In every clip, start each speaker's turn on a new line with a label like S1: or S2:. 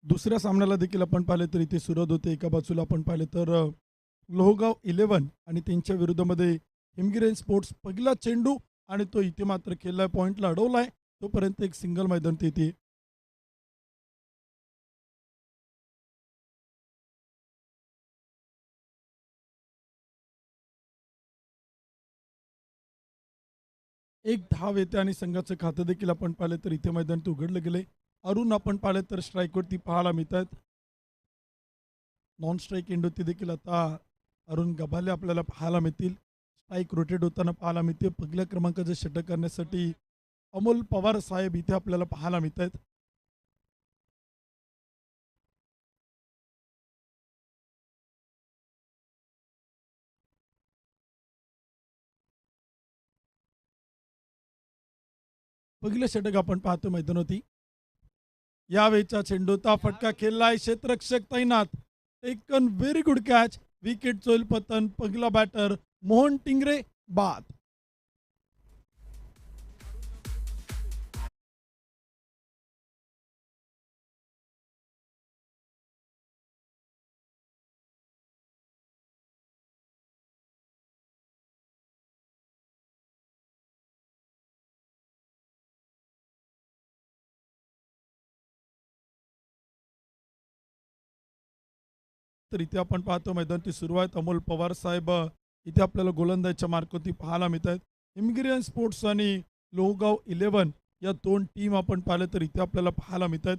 S1: दुसऱ्या सामन्याला देखील आपण पाहिलं तर इथे सुरुवात होते. एका बाजूला आपण पाहिलं तर लोहगाव 11 आणि त्यांच्या विरोधामध्ये हिमगिरी स्पोर्ट्स पहिला चेंडू आणि तो इथे मात्र खेळलाय, पॉईंटला अडवलाय. तोपर्यंत एक सिंगल मैदान तिथे. एक धाव येते आणि संघाचं खातं देखील आपण पाहिलं तर इथे मैदान ते उघडलं गेलंय. अरुण आपण पाहिलं तर स्ट्राईकवरती पाहायला मिळतात. नॉन स्ट्राईक एंडवरती देखील आता अरुण गभाले आपल्याला पाहायला मिळतील. स्ट्राईक रोटेट होताना पाहायला मिळते. पहिल्या क्रमांकाचं षटक करण्यासाठी अमोल पवार साहेब इथे आपल्याला पाहायला मिळत आहेत. पहिलं षटक आपण पाहतो मैदानावरती. यावेळेचा चेंडूचा फटका खेळलाय, क्षेत्ररक्षक तैनात. Taken very good catch. Wicket चोईल पतन. पहिला बॅटर मोहन टिंगरे बाद. तर इथे आपण पाहतो मैदानाची सुरुवात. अमोल पवार साहेब इथे आपल्याला गोलंदाजच्या मार्कवरती पाहायला मिळत आहेत. हिमगिरी स्पोर्ट्स आणि लोहगाव 11 या दोन टीम आपण पाहिलं तर इथे आपल्याला पाहायला मिळत आहेत.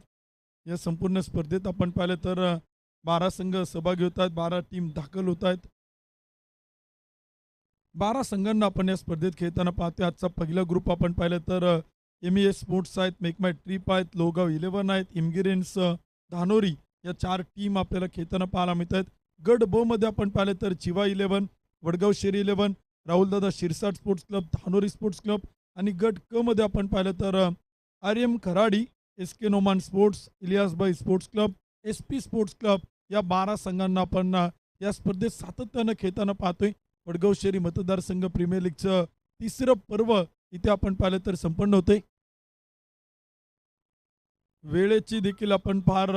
S1: या संपूर्ण स्पर्धेत आपण पाहिलं तर 12 संघ सहभागी होत आहेत. 12 टीम दाखल होत आहेत. 12 संघांना आपण या स्पर्धेत खेळताना पाहतोय. आजचा पहिला ग्रुप आपण पाहिलं तर एस स्पोर्ट्स आहेत, मेक माय ट्रिप आहेत, लोहगाव 11 आहेत, हिमगिरीन्स, धानोरी या 4 टीम आपल्याला खेळताना पाहायला मिळत आहेत. गट ब मध्ये आपण पाहिलं तर चिवा 11, Vadgaon Sheri 11, Rahuldada Shirsat sports club, Dhanori sports club आणि गट क मध्ये आपण पाहिलं तर Aryam Kharadi, S K Noman sports, Ilyasbai sports club, S P sports club या 12 संघांना आपण या स्पर्धेत सातत्यानं खेळताना पाहतोय. वडगाव शहरी मतदारसंघ प्रीमियर लीगचं तिसरं पर्व इथे आपण पाहिलं तर संपन्न होते. वेळेची देखील आपण फार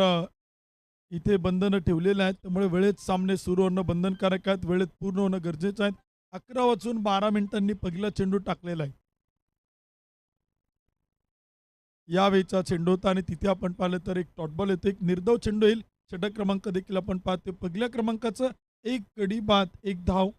S1: इथे बंधनं ठेवलेली आहेत. त्यामुळे वेळेत सामने सुरू होणं बंधनकारक आहेत. वेळेत पूर्ण होणं गरजेचं आहे. 11 वाजून 12 मिनिटांनी पहिला चेंडू टाकलेला आहे. यावेळीचा चेंडू होता आणि तिथे आपण पाहिलं तर एक डॉटबॉल येतो. एक निर्धाव चेंडू येईल. षटक क्रमांक देखील आपण पाहतो. पहिल्या क्रमांकाचं एक गडी बाद, एक धाव.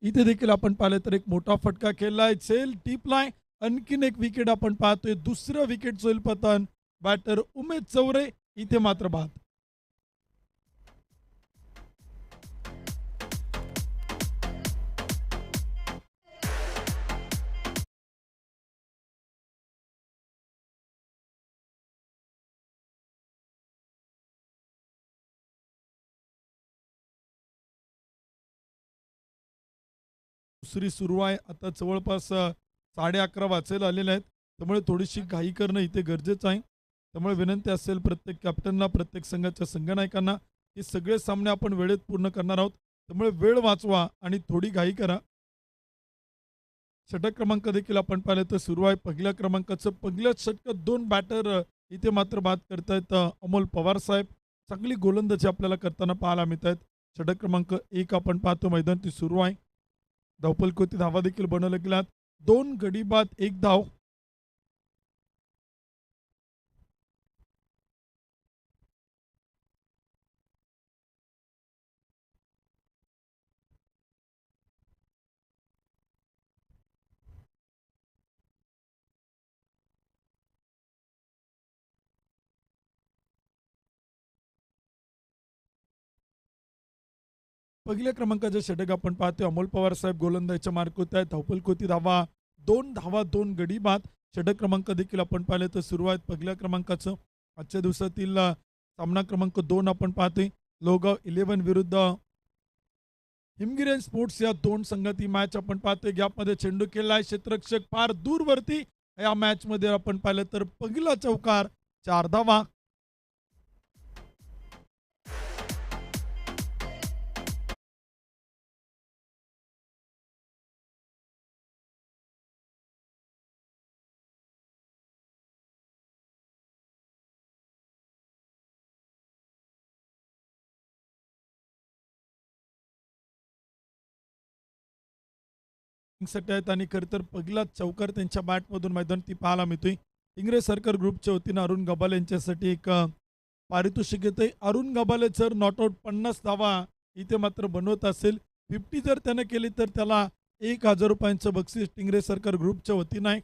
S1: इथे देखील आपण पाहिलं तर एक मोठा फटका खेळलाय. सेल टिपलाय. आणखीन एक विकेट आपण पाहतोय. दुसरं विकेट होईल पतन. बॅटर उमेद चौरे इथे मात्र बाद. दुसरी सुरू आहे. आता जवळपास 11:30 वाजायला आलेले आहेत. त्यामुळे थोडीशी घाई करणं इथे गरजेचं आहे. त्यामुळे विनंती असेल प्रत्येक कॅप्टनला, प्रत्येक संघाच्या संघनायकांना, हे सगळे सामने आपण वेळेत पूर्ण करणार आहोत. त्यामुळे वेळ वाचवा आणि थोडी घाई करा. षटक क्रमांक देखील आपण पाहिलं तर सुरू आहे. पहिल्या क्रमांकाचं पहिल्याच षटकात 2 बॅटर इथे मात्र बाद करतायत अमोल पवार साहेब. चांगली गोलंदाजी आपल्याला करताना पाहायला मिळत आहेत. षटक क्रमांक 1 आपण पाहतो मैदान ती सुरू आहे. धावपलकोती धावा देखील बनवल्या गेल्यात. 2 गडी बाद, 1 धाव. पहिल्या क्रमांकाचे षटक आपण पाहतोय. अमोल पवार साहेब गोलंदाजीच्या मार्कवत आहेत. धावपलकोती धावा, 2 धावा, 2 गडी बाद. षटक क्रमांक देखील आपण पाहिले तर सुरू आहेत पहिल्या क्रमांकाचं. आजच्या दिवसातील सामना क्रमांक 2 आपण पाहतोय. लोहगाव 11 विरुद्ध हिमगिरी स्पोर्ट्स या 2 संघाती मॅच आपण पाहतोय. गॅपमध्ये चेंडू केलाय. क्षेत्ररक्षक फार दूरवरती. या मॅचमध्ये आपण पाहिलं तर पहिला चौकार, 4 धावा. साठी आहेत आणि खरं तर पहिला चौकार त्यांच्या बॅटमधून मैदानावरती पाहायला मिळतोय. इंग्रज सरकार ग्रुपच्या वतीनं अरुण गबाले यांच्यासाठी एक पारितोषिक येतंय. अरुण गबाले जर नॉट आउट 50 धावा इथे मात्र बनवत असेल, 50 जर त्यानं केली तर त्याला ₹1000 बक्षीस टिंगरे सरकार ग्रुपच्या वतीनं आहे.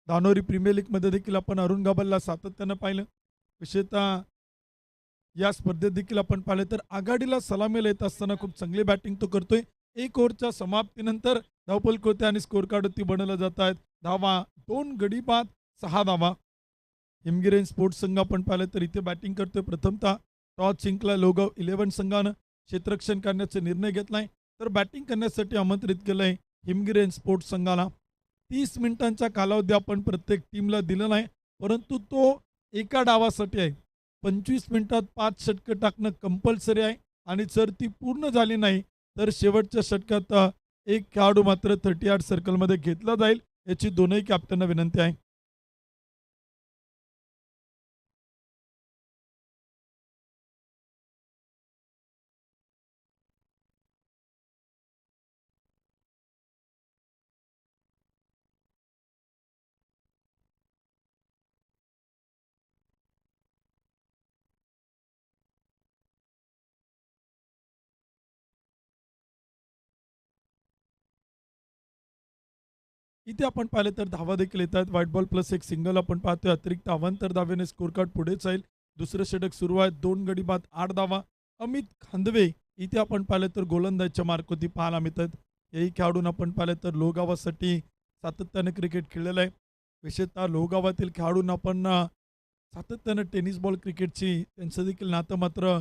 S1: धानोरी प्रीमियर लीगमध्ये देखील आपण अरुण गबालेला सातत्यानं पाहिलं. विशेषतः या स्पर्धेत देखील आपण पाहिलं तर आघाडीला सलामीला येत असताना खूप चांगली बॅटिंग तो करतोय. 1 ओव्हरच्या समाप्तीनंतर धावफलक होते आणि स्कोर कार्ड वरती बनवलं जात आहेत. धावा 2 गडी बाद 6 धावा. हिमगिरी स्पोर्ट्स संघ आपण पाहिलं तर इथे बॅटिंग करतोय. प्रथमतः टॉस जिंकला लोगाव 11 संघानं क्षेत्ररक्षण करण्याचा निर्णय घेतलाय, तर बॅटिंग करण्यासाठी आमंत्रित केलंय हिमगिरी स्पोर्ट्स संघाला. 30 मिनिटांचा कालावधी आपण प्रत्येक टीमला दिलेला आहे, परंतु तो एका डावासाठी आहे. 25 मिनिटात 5 षटकं टाकणं कंपल्सरी आहे आणि जर ती पूर्ण झाली नाही तर शेवटच्या षटकात एक खेळाडू मात्र 38 सर्कलमध्ये घेतला जाईल, याची दोनही कॅप्टनना विनंती आहे. इथे आपण पाहिलं तर धावा देखील येत आहेत. व्हाईट बॉल प्लस एक सिंगल आपण पाहतोय. अतिरिक्त अवांतर धावेने स्कोर कार्ड पुढे जाईल. दुसरं षटक सुरू आहे. 2 गडी बाद 8 धावा. अमित खांदवे इथे आपण पाहिलं तर गोलंदाजच्या मार्कवरती पाहायला मिळत आहेत. याही खेळाडून आपण पाहिलं तर लोहगावासाठी सातत्याने क्रिकेट खेळलेलं आहे. विशेषतः लोहगावातील खेळाडूंना आपण सातत्यानं टेनिस बॉल क्रिकेटची त्यांचं देखील नातं मात्र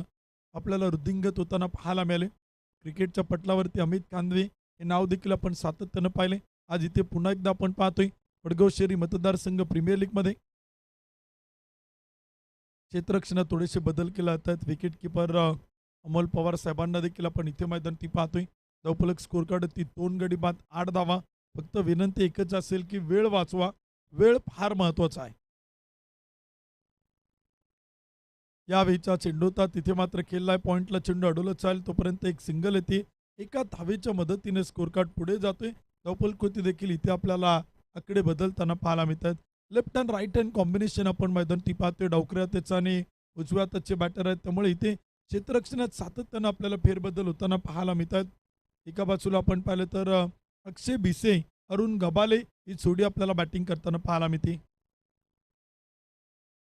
S1: आपल्याला वृद्धिंगत होताना पाहायला मिळाले. क्रिकेटच्या पटलावरती अमित खांदवे हे नाव देखील आपण सातत्यानं पाहिले. आज इथे पुन्हा एकदा आपण पाहतोय वडगाव शहरी मतदारसंघ प्रीमियर लीगमध्ये क्षेत्ररक्षणात थोडेसे बदल केले जातात. विकेट किपर अमोल पवार साहेबांना देखील आपण इथे मैदानी पाहतोय. धावफलक स्कोर कार्ड ती 2 गडी बाद 8 धावा. फक्त विनंती एकच असेल की वेळ वाचवा. वेळ फार महत्वाचा आहे. या वेळचा चेंडू होता तिथे मात्र खेळलाय. पॉईंटला चेंडू अडवलं चालेल तोपर्यंत एक सिंगल येते. एका धावेच्या मदतीने स्कोर कार्ड पुढे जातोय. धावफलक देखील इथे आपल्याला आकडे बदलताना पाहायला मिळतात. Left and right hand combination आपण मैदानी पाहतोय. डावकऱ्या त्याचा आणि उजव्या हाताचे बॅटर आहेत, त्यामुळे इथे क्षेत्ररक्षणात सातत्यानं आपल्याला फेरबदल होताना पाहायला मिळतात. एका बाजूला आपण पाहिलं तर अक्षय भिसे, अरुण गबाले ही जोडी आपल्याला बॅटिंग करताना पाहायला मिळते.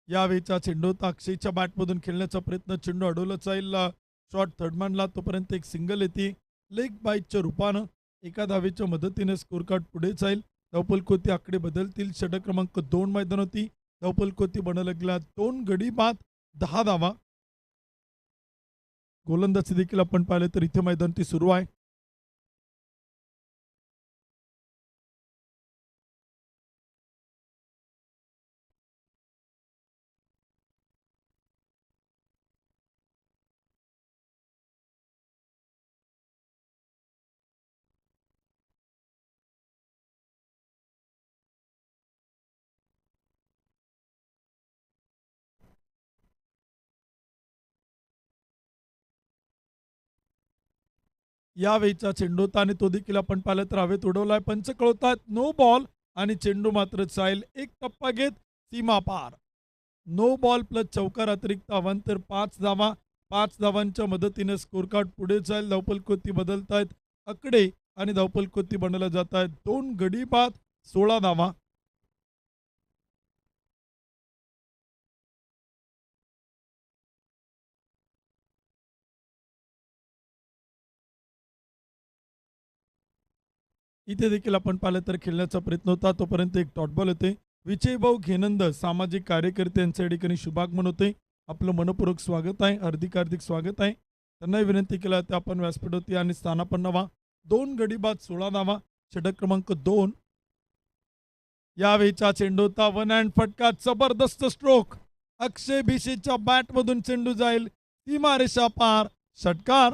S1: यावेळीचा चेंडू होता अक्षयच्या बॅटमधून खेळण्याचा प्रयत्न, चेंडू अडवला जाईल शॉट थर्डमॅनला, तोपर्यंत एक सिंगल येते. लेग बाईटच्या रूपानं एका धावेच्या मदतीने स्कोर कार्ड पुढे जाईल. धावफलक आकडे बदलतील. षटक क्रमांक 2 मैदानावरती धावफलक बनवला गेला 2 गडी बाद 10 धावा. गोलंदाजी देखील आपण पाहिलं तर इथे मैदानावरती सुरू आहे. यावेळीचा चेंडू होता आणि तो देखील आपण पाहिलं तर हवेत उडवलाय. पंच कळवतात नो बॉल आणि चेंडू मात्र जाईल एक टप्पा घेत सीमा पार. नो बॉल प्लस चौकार अतिरिक्त अवांतर 5 धावा. 5 धावांच्या मदतीने स्कोर कार्ड पुढे जाईल. धावफलक बदलतायत आकडे आणि धावफलक बनवल्या जात आहेत 2 गडी बाद 16 धावा. इथे देखील आपण पाहिलं तर खेळण्याचा प्रयत्न होता तोपर्यंत एक डॉटबॉल होते. विजयभाऊ घेनंद सामाजिक कार्यकर्ते यांच्या ठिकाणी शुभागमन होते. आपलं मनपूर्वक स्वागत आहे, हार्दिक स्वागत आहे. त्यांनाही विनंती केला ते आपण व्यासपीठ आणि स्थानापन्न व्हा. 2 गडी बाद 16 धावा. षटक क्रमांक 2. यावेळीचा चेंडू होता वन हँड फटका, जबरदस्त स्ट्रोक. अक्षय भिसेच्या बॅटमधून चेंडू जाईल सीमारेषा पार. षटकार.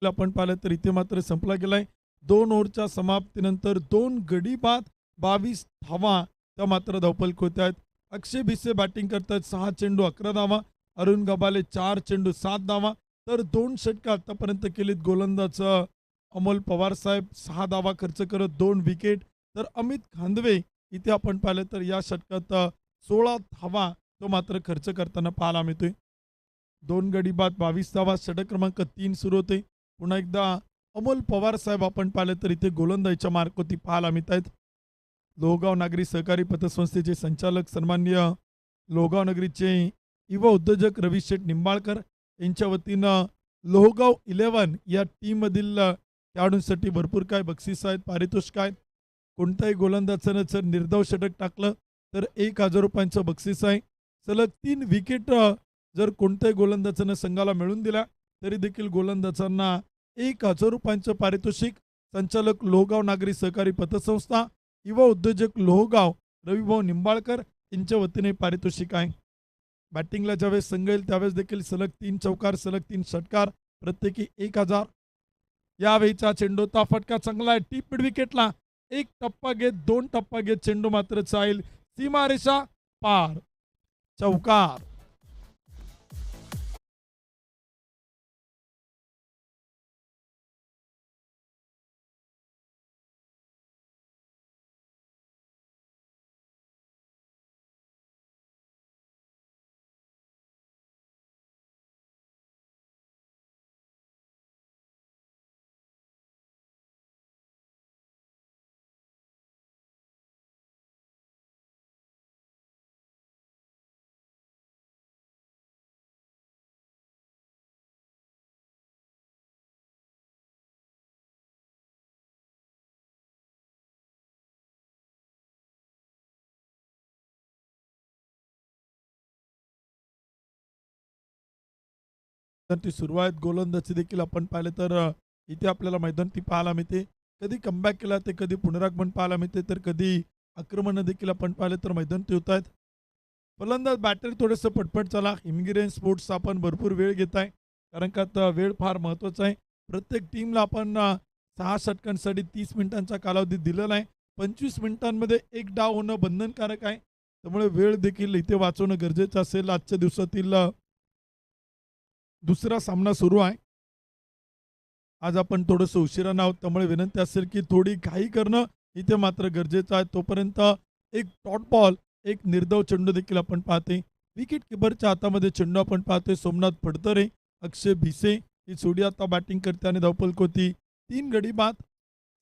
S1: आपण पाहिलं तर इथे मात्र संपला गेलाय. 2 ओव्हरच्या समाप्तीनंतर 2 गडी बाद 22 धावा त्या मात्र धावफलक होत आहेत. अक्षय भिसे बॅटिंग करतायत 6 चेंडू 11 धावा. अरुण गबाले 4 चेंडू 7 धावा. तर 2 षटकं आतापर्यंत केलीत गोलंदाज अमोल पवार साहेब 6 धावा खर्च करत 2 विकेट. तर अमित खांदवे इथे आपण पाहिलं तर या षटकात 16 धावा तो मात्र खर्च करताना पाहायला मिळतोय. 2 गडी बाद 22 धावा. षटक क्रमांक 3 सुरू होते. पुन्हा एकदा अमोल पवार साहेब आपण पाहिलं तर इथे गोलंदाजीच्या मार्कवरती पाहायला मिळत आहेत. लोहगाव नागरी सहकारी पतसंस्थेचे संचालक सन्माननीय लोहगाव नगरीचे युवा उद्योजक रविशेठ निंबाळकर यांच्या वतीनं लोहगाव 11 या टीममधील खेळाडूंसाठी भरपूर काय बक्षीस आहेत, पारितोषिक आहेत. कोणत्याही गोलंदाजानं जर निर्धाव षटक टाकलं तर 1,000 रुपयांचं बक्षीस आहे. सलग 3 विकेट जर कोणत्याही गोलंदाजानं संघाला मिळवून दिला तरी देखील गोलंदाजांना 1,000 रुपयांचं पारितोषिक. संचालक लोहगाव नागरी सहकारी पतसंस्था युवा उद्योजक लोहगाव रविभाऊ निंबाळकर यांच्या वतीने पारितोषिक आहे. बॅटिंगला ज्यावेळेस संघ येईल त्यावेळेस देखील सलग 3 चौकार सलग 3 षटकार प्रत्येकी 1,000. यावेळीचा चेंडूचा फटका चांगला आहे टीप मिड विकेटला. 1 टप्पा घेत 2 टप्पा घेत चेंडू मात्र जाईल सीमारेषा पार. चौकार. तर ती सुरुवात गोलंदाजी देखील आपण पाहिलं तर इथे आपल्याला मैदानी पाहायला मिळते. कधी कमबॅक केला ते कधी पुनरागमन पाहायला मिळते तर कधी आक्रमण देखील आपण पाहिलं तर मैदानी होत आहेत. फलंदाज बॅटर थोडंसं पटपट चला. हिमगिरी स्पोर्ट्स आपण भरपूर वेळ घेत आहे कारण का आता वेळ फार महत्त्वाचा आहे. प्रत्येक टीमला आपण 6 षटकांसाठी 30 मिनिटांचा कालावधी दिलेला आहे. 25 मिनिटांमध्ये एक डाव होणं बंधनकारक आहे. त्यामुळे वेळ देखील इथे वाचवणं गरजेचं असेल. आजच्या दिवसातील दुसरा सामना सुरू आहे. आज आपण थोडंसं उशिरानं आहोत त्यामुळे विनंती असेल की थोडी घाई करणं इथे मात्र गरजेचं आहे. तोपर्यंत एक डॉट बॉल एक निर्धाव चेंडू देखील आपण पाहते. विकेट किपरच्या हातामध्ये चेंडू आपण पाहतोय. सोमनाथ फडतरे अक्षय भिसे ही जोडी आता बॅटिंग करते आणि धावफलक होती 3 गडी बाद.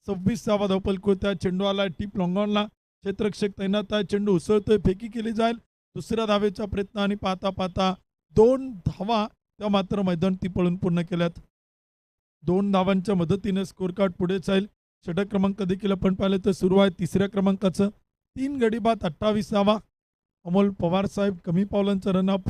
S1: 26वा धावफलक होत्या. चेंडू आला टीप लॉंगॉनला. क्षेत्ररक्षक तैनात आहे. चेंडू उसळतोय फेकी केली जाईल. दुसऱ्या धावेचा प्रयत्न आणि पाहता पाहता 2 धावा त्या मात्र मैदानी पळून पूर्ण केल्यात. 2 धावांच्या मदतीने स्कोर कार्ड पुढे जाईल. षटक क्रमांक देखील आपण पाहिलं तर सुरू आहे 3ऱ्या क्रमांकाचं. 3 गडी बाद 28 धावा. अमोल पवार साहेब कमी पावलांचा रनअप.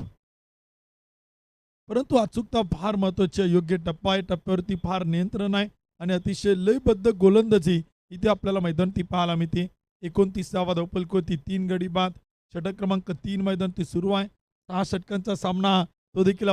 S1: परंतु अचूकता फार महत्वाची आहे. योग्य टप्पा आहे. टप्प्यावरती फार नियंत्रण आहे आणि अतिशय लयबद्ध गोलंदाजी इथे आपल्याला मैदानी पाहायला मिळते. 29वा धावफलक होती 3 गडी बाद. षटक क्रमांक 3 मैदानी सुरू आहे. 6 षटकांचा सामना तो देखील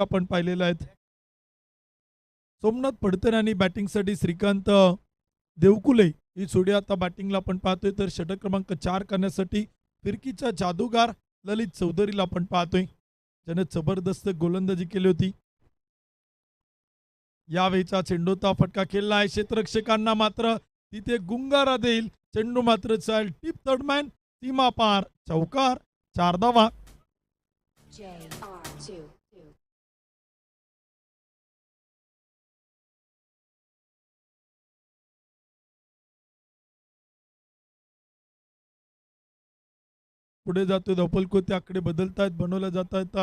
S1: आपण पाहिलेलं आहेत. सोमनाथ फडतरे आणि बॅटिंगसाठी श्रीकांत देवकुले ही जोडी आता बॅटिंगला आपण पाहतोय. तर षटक क्रमांक 4 करण्यासाठी फिरकीचा जादूगार ललित चौधरीला आपण पाहतोय ज्याने जबरदस्त गोलंदाजी केली होती. यावेळीचा चेंडूचा फटका खेळला आहे. क्षेत्ररक्षकांना मात्र तिथे गुंगारा देईल. चेंडू मात्र जाईल टीप थर्डमॅन सीमा पार. चौकार. 4 धावा. पुढे जातोय धावफलक आकडे बदलतायत बनवल्या जात आहेत.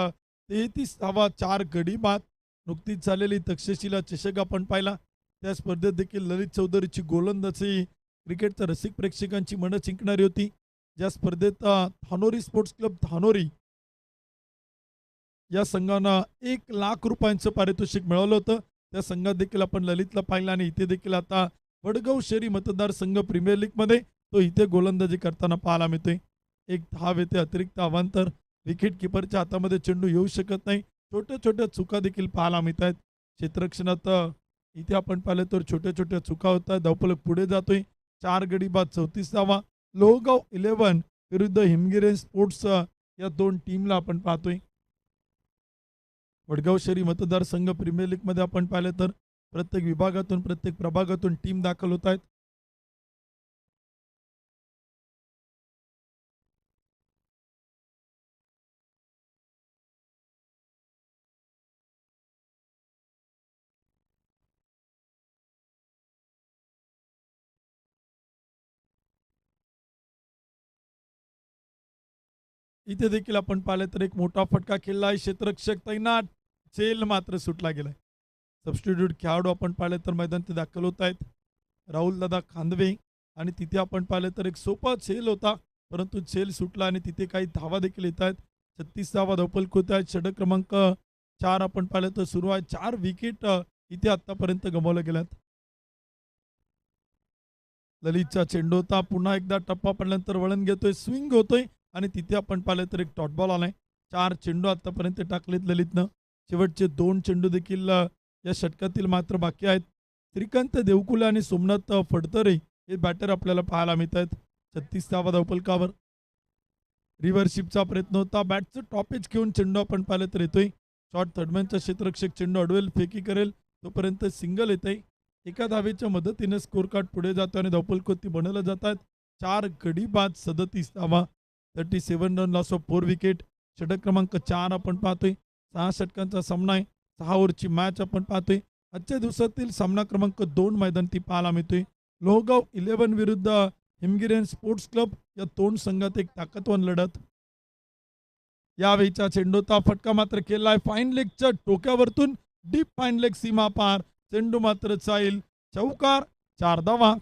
S1: 33 धावा 4 गडी बाद. नुकतीच झालेली तक्षशिला चषक आपण पाहिला. त्या स्पर्धेत देखील ललित चौधरीची गोलंदाजी क्रिकेटच्या रसिक प्रेक्षकांची मनं जिंकणारी होती. ज्या स्पर्धेत धानोरी स्पोर्ट्स क्लब धानोरी या संघानं 1,00,000 रुपयांचं पारितोषिक मिळवलं होतं. त्या संघात देखील आपण ललितला पाहिलं आणि इथे देखील आता वडगाव शहरी मतदारसंघ प्रीमियर लीगमध्ये तो इथे गोलंदाजी करताना पाहायला मिळतोय. एक धाव येते, अतिरिक्त अवांतर, विकेट किपरच्या हातामध्ये चेंडू येऊ शकत नाही. छोट्या छोट्या चुका देखील पाहायला मिळत आहेत क्षेत्ररक्षणात. इथे आपण पाहिलं तर छोट्या छोट्या चुका होत आहेत. धावफलक पुढे जातोय. 4 गडी बाद 34 धावा. लोहगाव 11 विरुद्ध हिमगिरी स्पोर्ट्स या दोन टीमला आपण पाहतोय. वडगाव शहरी मतदारसंघ प्रीमियर लीगमध्ये आपण पाहिलं तर प्रत्येक विभागातून प्रत्येक प्रभागातून टीम दाखल होत आहेत. इथे देखील आपण पाहिलं तर एक मोठा फटका खेळला आहे. क्षेत्ररक्षक तैनात, झेल मात्र सुटला गेलाय. सबस्टिट्यूट खेळाडू आपण पाहिले तर मैदान ते दाखल होत आहेत. राहुल दादा खांदवे आणि तिथे आपण पाहिलं तर एक सोपा झेल होता, परंतु झेल सुटला आणि तिथे काही धावा देखील येत आहेत. 36 धावा धावफलक होत आहेत. षटक क्रमांक 4 आपण पाहिलं तर सुरू आहे. 4 विकेट इथे आतापर्यंत गमावल्या गेल्यात. ललितचा चेंडू होता. पुन्हा एकदा टप्पा पडल्यानंतर वळण घेतोय, स्विंग होतोय आणि तिथे आपण पाहिलं तर एक डॉट बॉल आलाय. 4 चेंडू आतापर्यंत टाकलेत ललितनं. शेवटचे 2 चेंडू देखील या षटकातील मात्र बाकी आहेत. श्रीकांत देवकुले आणि सोमनाथ फडतरे हे बॅटर आपल्याला पाहायला मिळत आहेत. 36 धावा धावफलकावर. रिव्हर्शिपचा प्रयत्न होता. बॅटचं टॉपेज घेऊन चेंडू आपण पाहिलं तर येतोय. शॉर्ट थर्डमॅनचा क्षेत्ररक्षक चेंडू अडवेल, फेकी करेल तोपर्यंत सिंगल येते. एका धावेच्या मदतीने स्कोर कार्ड पुढे जातो आणि धावफलकोती बनवलं जातात. 4 गडी बाद 37 धावा, 37 रन, लॉस ऑफ 4 विकेट. षटक क्रमांक 4 आपण पाहतोय. 6 षटकांचा सामना आहे. 6 ओव्हरची मॅच आपण पाहतोय. आजच्या दिवसातील सामना क्रमांक 2 मैदान ती पाहायला मिळतोय. लोहगाव 11 विरुद्ध हिमगिरी स्पोर्ट्स क्लब या दोन संघात एक ताकदवान लढत. यावेळीचा चेंडूचा फटका मात्र केलाय फाईन लेगच्या टोक्यावरतून, डीप फाईन लेग सीमा पार. चेंडू मात्र जाईल चौकार. 4 धावा.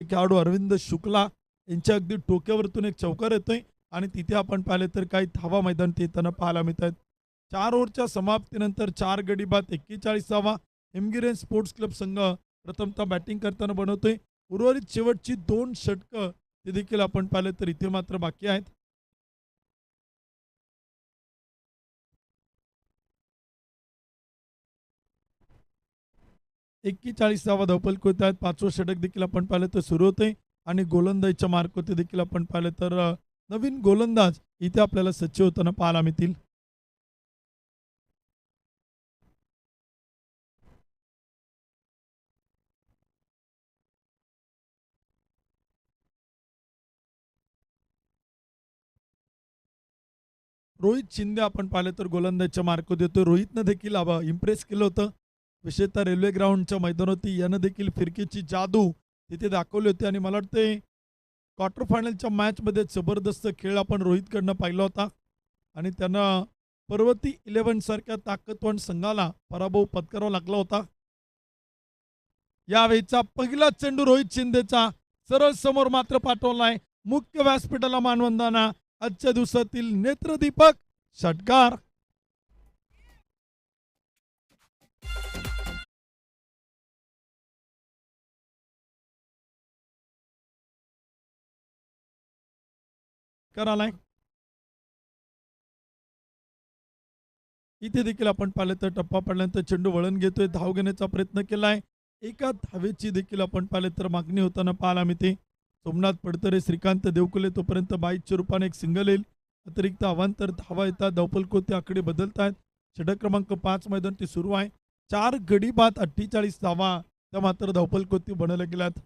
S1: खेळाडू अरविंद शुक्ला यांच्या अगदी टोक्यावरतून एक चौकार येतोय आणि तिथे आपण पाहिले तर काही धावा मैदान येताना पाहायला मिळत आहेत. 4 ओव्हरच्या समाप्तीनंतर 4 गडी बाद 41 धावा. हिमगिरी स्पोर्ट्स क्लब संघ प्रथमतः बॅटिंग करताना बनवतोय. उर्वरित शेवटची 2 षटकं ते देखील आपण पाहिले तर इथे मात्र बाकी आहेत. एक्केचाळीस धावा धावफलक होत आहेत. 5वं षटक देखील आपण पाहिलं तर सुरू होते आणि गोलंदाजीच्या मार्कवरती देखील आपण पाहिलं तर नवीन गोलंदाज इथे आपल्याला सज्ज होताना पाहायला मिळतील. रोहित शिंदे आपण पाहिलं तर गोलंदाजीच्या मार्क देतो. रोहितनं देखील इम्प्रेस केलं होतं. विशेषतः रेल्वे ग्राउंडच्या मैदानावरती यानं देखील फिरकीची जादू तिथे दाखवली होती आणि मला वाटते क्वार्टर फायनलच्या मॅचमध्ये जबरदस्त खेळ आपण रोहितकडनं पाहिला होता आणि त्यानं पर्वती 11 सारख्या ताकदवान संघाला पराभव पत्करावा लागला होता. यावेळीचा पहिला चेंडू रोहित शिंदेचा सरळ समोर मात्र पाठवलाय. मुख्य व्यासपीठाला मानवंदना. आजच्या दिवसातील नेत्रदीपक षटकार. करालाय इथे देखील आपण पाहिलं तर टप्पा पडल्यानंतर चेंडू वळण घेतोय. धाव घेण्याचा प्रयत्न केलाय. एका धावेची देखील आपण पाहिलं तर मागणी होताना पाहायला मिळते. सोमनाथ पडतरे, श्रीकांत देवकुले तोपर्यंत 22च्या रूपाने एक सिंगल येईल. अतिरिक्त अवांतर धावा येतात. धावफलकोते आकडे बदलत आहेत. षटक क्रमांक 5 मैदान ते सुरू आहे. 4 गडी बाद 48 धावा त्या मात्र धावफलकोती बनवल्या गेल्यात.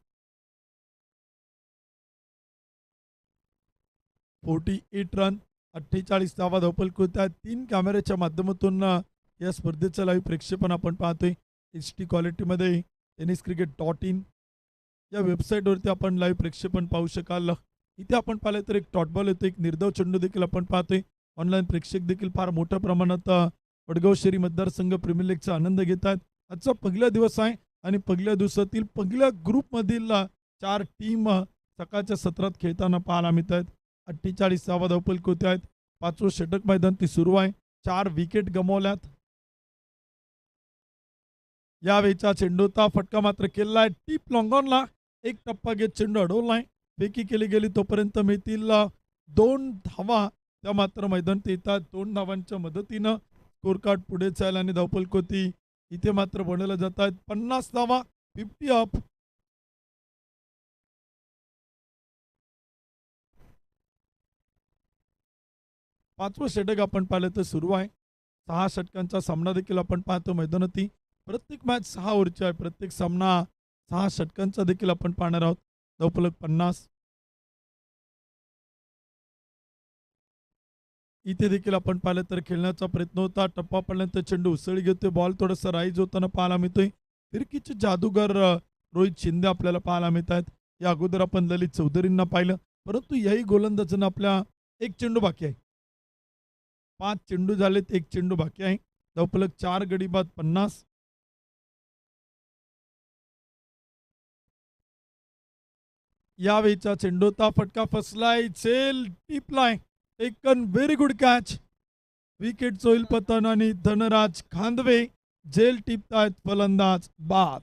S1: 48 रन, 48 धावा धावफलक आहेत. 3 कॅमेऱ्याच्या माध्यमातून या स्पर्धेचं लाईव्ह प्रक्षेपण आपण पाहतोय. HD क्वालिटीमध्ये tenniscricket.in या वेबसाईटवरती आपण लाईव्ह प्रक्षेपण पाहू शकाल. इथे आपण पाहिलं तर एक डॉट बॉल येतो, एक निर्धाव चेंडू देखील आपण पाहतोय. ऑनलाईन प्रेक्षक देखील फार मोठ्या प्रमाणात वडगाव शहरी मतदारसंघ प्रीमियर लीगचा आनंद घेत आहेत. आजचा पहिला दिवस आहे आणि पहिल्या दिवसातील पहिल्या ग्रुपमधील 4 टीम सकाळच्या सत्रात खेळताना पाहायला मिळत आहेत. 48 धावफलक होते आहेत. 5वं षटक मैदान ती सुरू आहे. 4 विकेट गमावल्यात. यावेळीचा चेंडूचा फटका मात्र केलेला आहे. टीप लॉंगॉनला एक टप्पा घेत चेंडू अडवलाय. फेकी केली गेली तोपर्यंत मिळतील 2 धावा. त्या मात्र मैदानात येतात. 2 धावांच्या मदतीनं स्कोर कार्ड पुढे जाईल आणि धावफलकोती इथे मात्र बनवल्या जात आहेत. 50 धावा, 50 अप. पाचवं षटक आपण पाहिलं तर सुरू आहे. 6 षटकांचा सामना देखील आपण पाहतो मैदानाती. प्रत्येक मॅच 6 ओव्हरची आहे. प्रत्येक सामना 6 षटकांचा देखील आपण पाहणार आहोत. धावफलक 50. इथे देखील आपण पाहिलं तर खेळण्याचा प्रयत्न होता. टप्पा पडल्यानंतर चेंडू उसळी घेतोय. बॉल थोडंसं राईज होताना पाहायला मिळतोय. फिरकीचे जादूगार रोहित शिंदे आपल्याला पाहायला मिळत आहेत. या अगोदर आपण ललित चौधरींना पाहिलं, परंतु याही गोलंदाजांना आपल्या एक चेंडू बाकी आहे. 5 चेंडू झालेत, 1 चेंडू बाकी आहे. धावफलक 4 गडी बाद 50. यावेळीचा चेंडूचा फटका फसलाय. झेल टिपलाय. Taken very good catch. Wicket होईल पतन आणि धनराज खांदवे झेल टिपतायत फलंदाज बाद.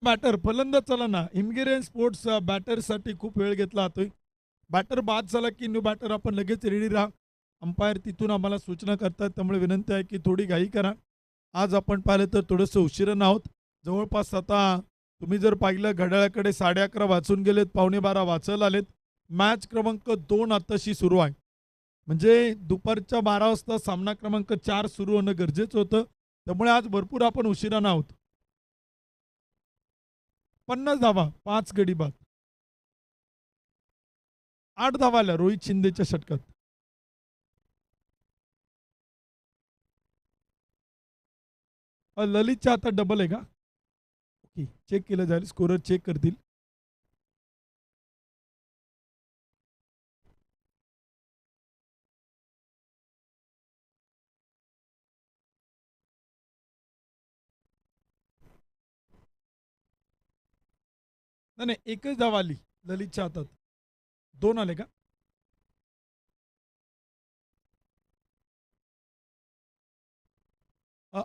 S1: बॅटर फलंदाज चला ना. हिमगिरे स्पोर्ट्स बॅटरसाठी खूप वेळ घेतला जातोय. बॅटर बाद झाला की न्यू बॅटर आपण लगेच रेडी राहा. अंपायर तिथून आम्हाला सूचना करतात, त्यामुळे विनंती आहे की थोडी घाई करा. आज आपण पाहिलं तर थोडंसं उशिरा आहोत. जवळपास आता तुम्ही जर पाहिलं घड्याळाकडे 11:30 वाजून गेलेत, 11:45 वाचायला आलेत. मॅच क्रमांक 2 आताशी सुरू आहे. म्हणजे दुपारच्या 12 वाजता सामना क्रमांक 4 सुरू होणं गरजेचं होतं. त्यामुळे आज भरपूर आपण उशिरा आहोत. 50 धावा, 5 गडी बाद. 8 धावा आल्या रोहित शिंदेच्या षटकात. ललितच्या हातात डबल आहे का? ओके, चेक केलं जाईल. स्कोरर चेक करतील. नाही नाही, एकच धाव आली ललितच्या हातात. 2 आले का?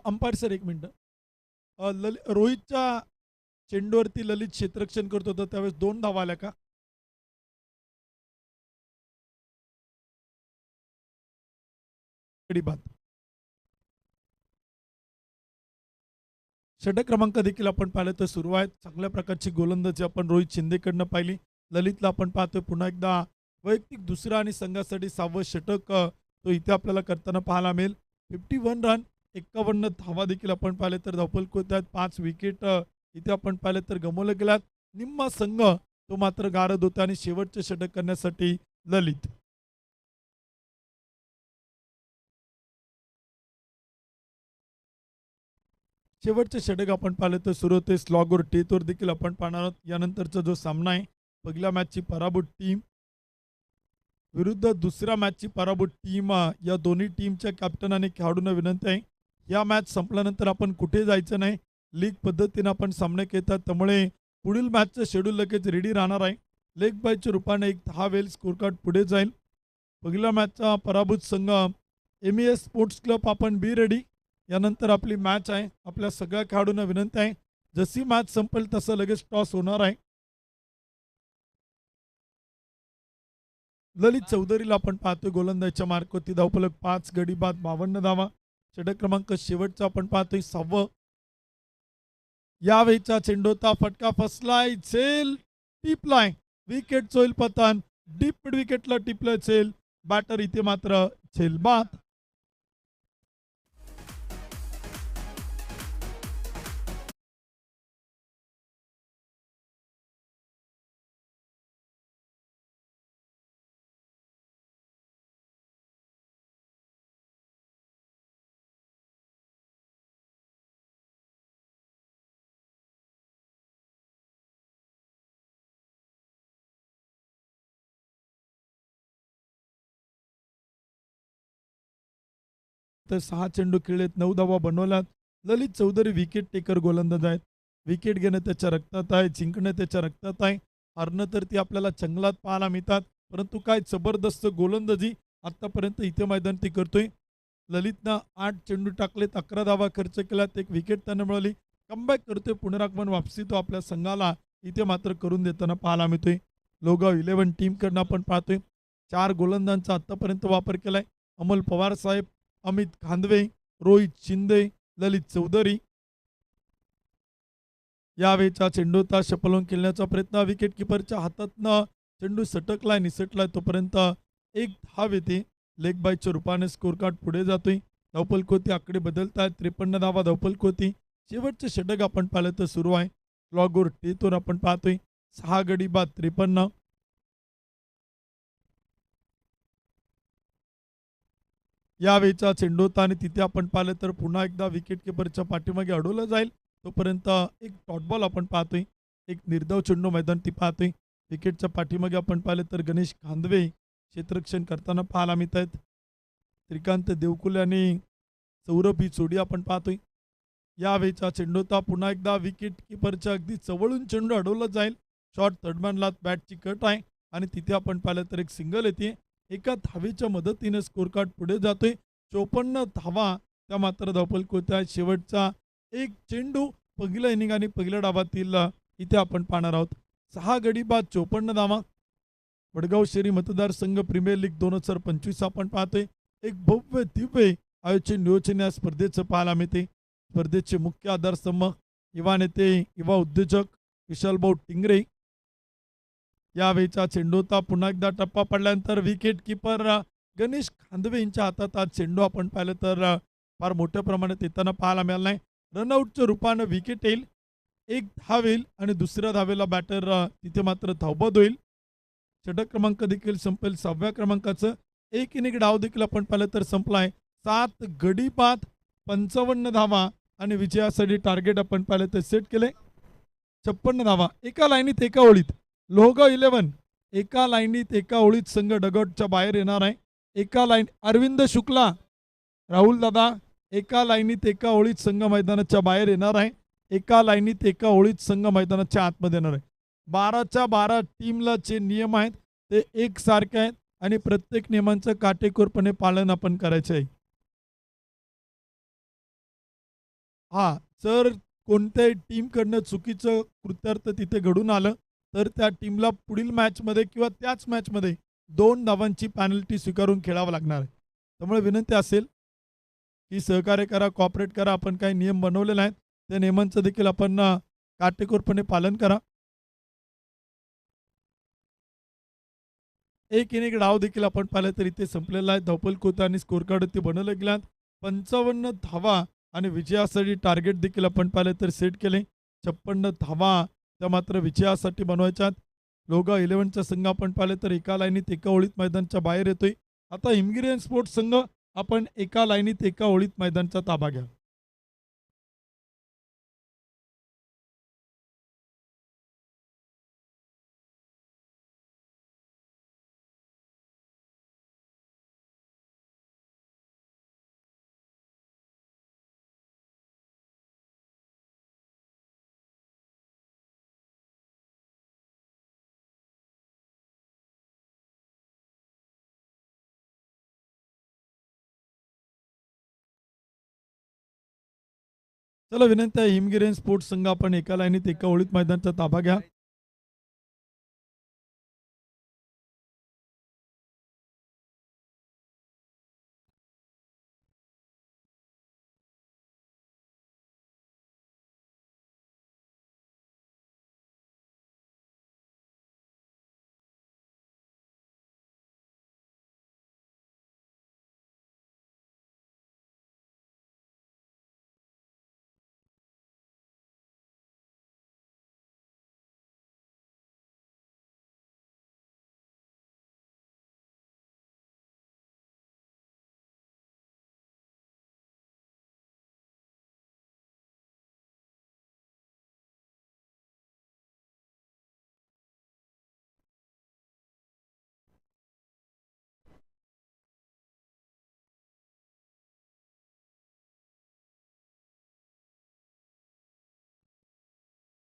S1: अंपायर सर एक मिनिट. रोहितच्या चेंडूवरती ललित क्षेत्ररक्षण करत होता त्यावेळेस 2 धावा आल्या का? गडी बाद. षटक क्रमांक देखील आपण पाहिलं तर सुरू आहेत. चांगल्या प्रकारची गोलंदाजी आपण रोहित शिंदेकडनं पाहिली. ललितला आपण पाहतोय पुन्हा एकदा वैयक्तिक दुसरा आणि संघासाठी 6वं षटक तो इथे आपल्याला करताना पाहायला मिळेल. 51 रन, 51 धावा देखील आपण पाहिले तर धावफलक होत आहेत. 5 विकेट इथे आपण पाहिलं तर गमावल्या गेल्यात. निम्मा संघ तो मात्र गारद होता आणि शेवटचे षटक करण्यासाठी ललित. शेवटचे षटक आपण पाहिलं तर सुरू होते स्लॉगवर टेतवर देखील आपण पाहणार आहोत. यानंतरचा जो सामना आहे, पहिल्या मॅचची पराभूत टीम विरुद्ध दुसऱ्या मॅचची पराभूत टीम. या दोन्ही टीमच्या कॅप्टन आणि खेळाडूंना विनंती आहे, या मॅच संपल्यानंतर आपण कुठे जायचं नाही. लीग पद्धतीनं आपण सामने खेळतात, त्यामुळे पुढील मॅचचं शेड्यूल लगेच रेडी राहणार आहे. लेग बायच्या रूपाने एक 10 वेळ स्कोर कार्ड पुढे जाईल. पहिल्या मॅचचा पराभूत संघ MES स्पोर्ट्स क्लब आपण बी रेडी. यानंतर आपली मॅच आहे. आपल्या सगळ्या खेळाडूंना विनंती आहे, जशी मॅच संपेल तसं लगेच टॉस होणार आहे. ललित चौधरीला आपण पाहतोय गोलंदाजीच्या मार्कवरती धावफलक 5 गडी बाद 52 धावा. षटक क्रमांक शेवटचा आपण पाहतोय 6वं. यावेळीचा चेंडूचा फटका फसलाय. झेल टिपलाय. विकेट होईल पतन. डीप विकेटला टिपलं झेल. बॅटर इथे मात्र झेल बाद. फक्त 6 चेंडू खेळलेत, 9 धावा बनवल्यात. ललित चौधरी विकेट टेकर गोलंदाज आहेत. विकेट घेणं त्याच्या रक्तात आहे, जिंकणं त्याच्या रक्तात आहे. हारणं तर ती आपल्याला जंगलात पाहायला मिळतात. परंतु काय जबरदस्त गोलंदाजी आत्तापर्यंत इथे मैदान ती करतोय. ललितनं 8 चेंडू टाकलेत, 11 धावा खर्च केल्यात, 1 विकेट त्यानं मिळवली. कमबॅक करतोय, पुनरागमन वापसी तो आपल्या संघाला इथे मात्र करून देताना पाहायला मिळतोय. लोगाव 11 टीमकडनं आपण पाहतोय 4 गोलंदाजांचा आत्तापर्यंत वापर केलाय. अमोल पवार साहेब, अमित खांदवे, रोहित शिंदे, ललित चौधरी. यावेळीचा चेंडू होता शपलवून खेळण्याचा प्रयत्न विकेट किपरच्या हातातनं चेंडू सटकलाय निसटलाय तोपर्यंत एक धाव येते. लेग बायच्या रूपाने स्कोर कार्ड पुढे जातोय. धावफलक आकडे बदलत आहेत. 53 धावा धावफलक. शेवटचे षटक आपण पाहिलं तर सुरू आहे. क्लॉकवर टेतवर आपण पाहतोय 6 गडी बाद 53. यावेळीचा चेंडू होता आणि तिथे आपण पाहिलं तर पुन्हा एकदा विकेट किपरच्या पाठीमागे अडवलं जाईल. तोपर्यंत एक डॉट बॉल आपण पाहतोय. एक निर्धाव चेंडू मैदान ती पाहतोय. विकेटच्या पाठीमागे आपण पाहिलं तर गणेश खांदवे क्षेत्ररक्षण करताना पाहायला मिळत आहेत. श्रीकांत देवकुले आणि सौरभ ही जोडी आपण पाहतोय. यावेळीचा चेंडू होता पुन्हा एकदा विकेट किपरच्या अगदी जवळून चेंडू अडवलं जाईल. शॉट थर्डमॅनला बॅटची कट आहे आणि तिथे आपण पाहिलं तर एक सिंगल येते. एका धावेच्या मदतीने स्कोर कार्ड पुढे जातोय. 54 धावा त्या मात्र धावफलक होत्या. शेवटचा एक चेंडू पहिल्या इनिंग आणि पहिल्या डावातील इथे आपण पाहणार आहोत. 6 गडी बाद 54 धावा. वडगाव शहरी मतदारसंघ प्रीमियर लीग 2025 आपण पाहतोय. एक भव्य दिव्य आयोजन नियोजन या स्पर्धेचं पाहायला मिळते. स्पर्धेचे मुख्य आधारस्तंभ युवा नेते युवा उद्योजक विशालभाऊ टिंगरे. यावेळीचा चेंडू होता पुन्हा एकदा टप्पा पडल्यानंतर विकेट किपर गणेश खांदवे यांच्या हातात आज चेंडू आपण पाहिलं तर फार मोठ्या प्रमाणात येताना पाहायला मिळाला नाही. रनआउटच्या रूपानं विकेट येईल. एक धाव येईल आणि दुसऱ्या धावेला बॅटर तिथे मात्र धावबाद होईल. षटक क्रमांक देखील संपेल 6व्या क्रमांकाचं. एक इनिंग डाव देखील आपण पाहिलं तर संपलाय. 7 गडी बाद 55 धावा आणि विजयासाठी टार्गेट आपण पाहिलं तर सेट केले 56 धावा. एका लाईनीत एका ओळीत लोहगाव 11 एका लाईनीत एका ओळीत संघ डगआउटच्या बाहेर येणार आहे. एका लाईन अरविंद शुक्ला राहुल दादा एका लाईनीत एका ओळीत संघ मैदानाच्या बाहेर येणार आहे. एका लाईनीत एका ओळीत संघ मैदानाच्या आतमध्ये येणार आहे. 12च्या 12 टीमला जे नियम आहेत ते एकसारखे आहेत आणि प्रत्येक नियमांचं काटेकोरपणे पालन आपण करायचं आहे. हा जर कोणत्याही टीमकडनं चुकीचं कृत्यार्थ तिथे घडून आलं तर त्या टीमला पुढील मॅचमध्ये किंवा त्याच मॅचमध्ये 2 धावांची पॅनल्टी स्वीकारून खेळावं लागणार आहे. त्यामुळे विनंती असेल की सहकार्य करा, कॉपरेट करा. आपण काही नियम बनवलेले आहेत त्या नियमांचं देखील आपण काटेकोरपणे पालन करा. एक इनिंग डाव देखील आपण पाहिलं तर इथे संपलेला आहे. धावफलक होतं आणि स्कोर कार्डवरती बनवलं गेल्यात 55 धावा आणि विजयासाठी टार्गेट देखील आपण पाहिलं तर सेट केले 56 धावा त्या मात्र विजयासाठी बनवायच्यात. लोगा 11चा संघ आपण पाहिलं तर एका लाईनीत एका ओळीत मैदानच्या बाहेर येतोय. आता हिमगिरी स्पोर्ट्स संघ आपण एका लाईनीत एका ओळीत मैदानचा ताबा घ्या. चला विनंती आहे हिमगिरी स्पोर्ट्स संघ आपण एका लाईनीत एका ओळीत मैदानचा ताबा घ्या.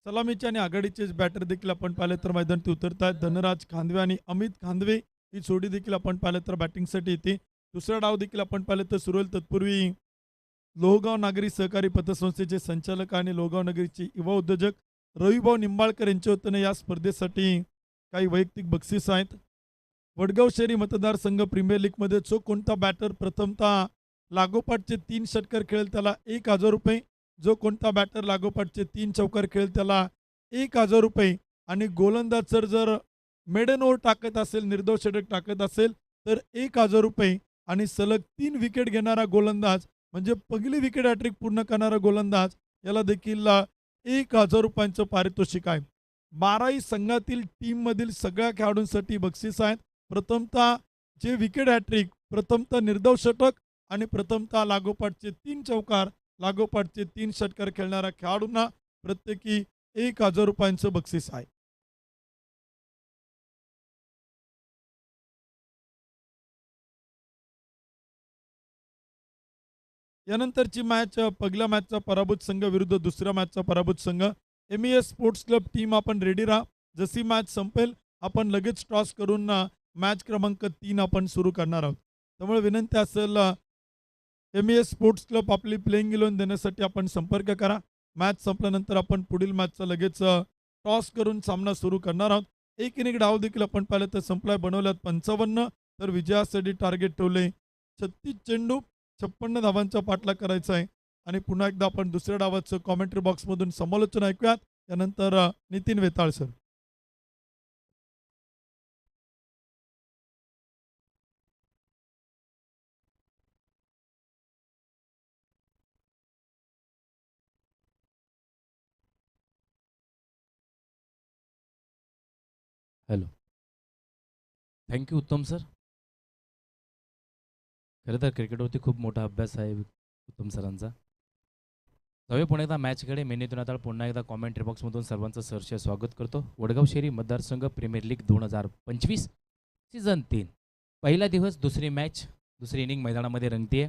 S1: सलामीचे आणि आघाडीचे बॅटर देखील आपण पाहिले तर मैदानात उतरत आहेत. धनराज खांदवे आणि अमित खांदवे ही जोडी देखील आपण पाहिलं तर बॅटिंगसाठी येते. दुसरा डाव देखील आपण पाहिलं तर सुरू होईल तत्पूर्वी लोहगाव नागरी सहकारी पतसंस्थेचे संचालक आणि लोहगाव नगरीचे युवा उद्योजक रविभाऊ निंबाळकर यांच्या वतीनं या स्पर्धेसाठी काही वैयक्तिक बक्षीस आहेत. वडगाव शहरी मतदारसंघ प्रीमियर लीगमध्ये जो कोणता बॅटर प्रथमतः लागोपाठचे 3 षटकार खेळेल त्याला ₹1,000, जो कोणता बॅटर लागोपाठचे 3 चौकार खेळेल त्याला ₹1,000 आणि गोलंदाज जर मेडन ओव्हर टाकत असेल, निर्दोष षटक टाकत असेल तर ₹1,000 आणि सलग 3 विकेट घेणारा गोलंदाज म्हणजे पहिली विकेट हॅट्रिक पूर्ण करणारा गोलंदाज याला देखील ₹1,000 पारितोषिक आहे. 12ही संघातील टीममधील सगळ्या खेळाडूंसाठी बक्षीस आहेत. प्रथमतः जे विकेट हॅट्रिक, प्रथमतः निर्धाव षटक आणि प्रथमतः लागोपाठचे 3 चौकार, लागोपाठचे 3 षटकार खेळणाऱ्या खेळाडूंना प्रत्येकी ₹1,000 बक्षीस आहे. यानंतरची मॅच पहिल्या मॅचचा पराभूत संघ विरुद्ध दुसऱ्या मॅचचा पराभूत संघ. MES स्पोर्ट्स क्लब टीम आपण रेडी राहा. जशी मॅच संपेल आपण लगेच टॉस करून मॅच क्रमांक 3 आपण सुरू करणार आहोत. त्यामुळे विनंती असेल MES स्पोर्ट्स क्लब आपली प्लेइंग 11 देण्यासाठी आपण संपर्क करा. मॅच संपल्यानंतर आपण पुढील मॅचचा लगेच टॉस करून सामना सुरू करणार आहोत. एक इनिंग डाव देखील आपण पाहिलं तर संपलाय. बनवल्यात 55 तर विजयासाठी टार्गेट ठेवले 36 चेंडू 56 धावांचा पाठलाग करायचा आहे. आणि पुन्हा एकदा आपण दुसऱ्या डावाचं कॉमेंट्री बॉक्समधून समालोचन ऐकूयात. त्यानंतर नितीन वेताळ सर.
S2: हॅलो. थँक्यू उत्तम सर. खरं तर क्रिकेटवरती खूप मोठा अभ्यास आहे उत्तम सरांचा. जाऊया पुन्हा एकदा मॅचकडे. मेनीतून आता पुन्हा एकदा कॉमेंट्री बॉक्समधून सर्वांचं सहर्ष स्वागत करतो. वडगाव शहरी मतदारसंघ प्रीमियर लीग 2025 सीझन 3 पहिला दिवस, दुसरी मॅच, दुसरी इनिंग मैदानामध्ये रंगतीये.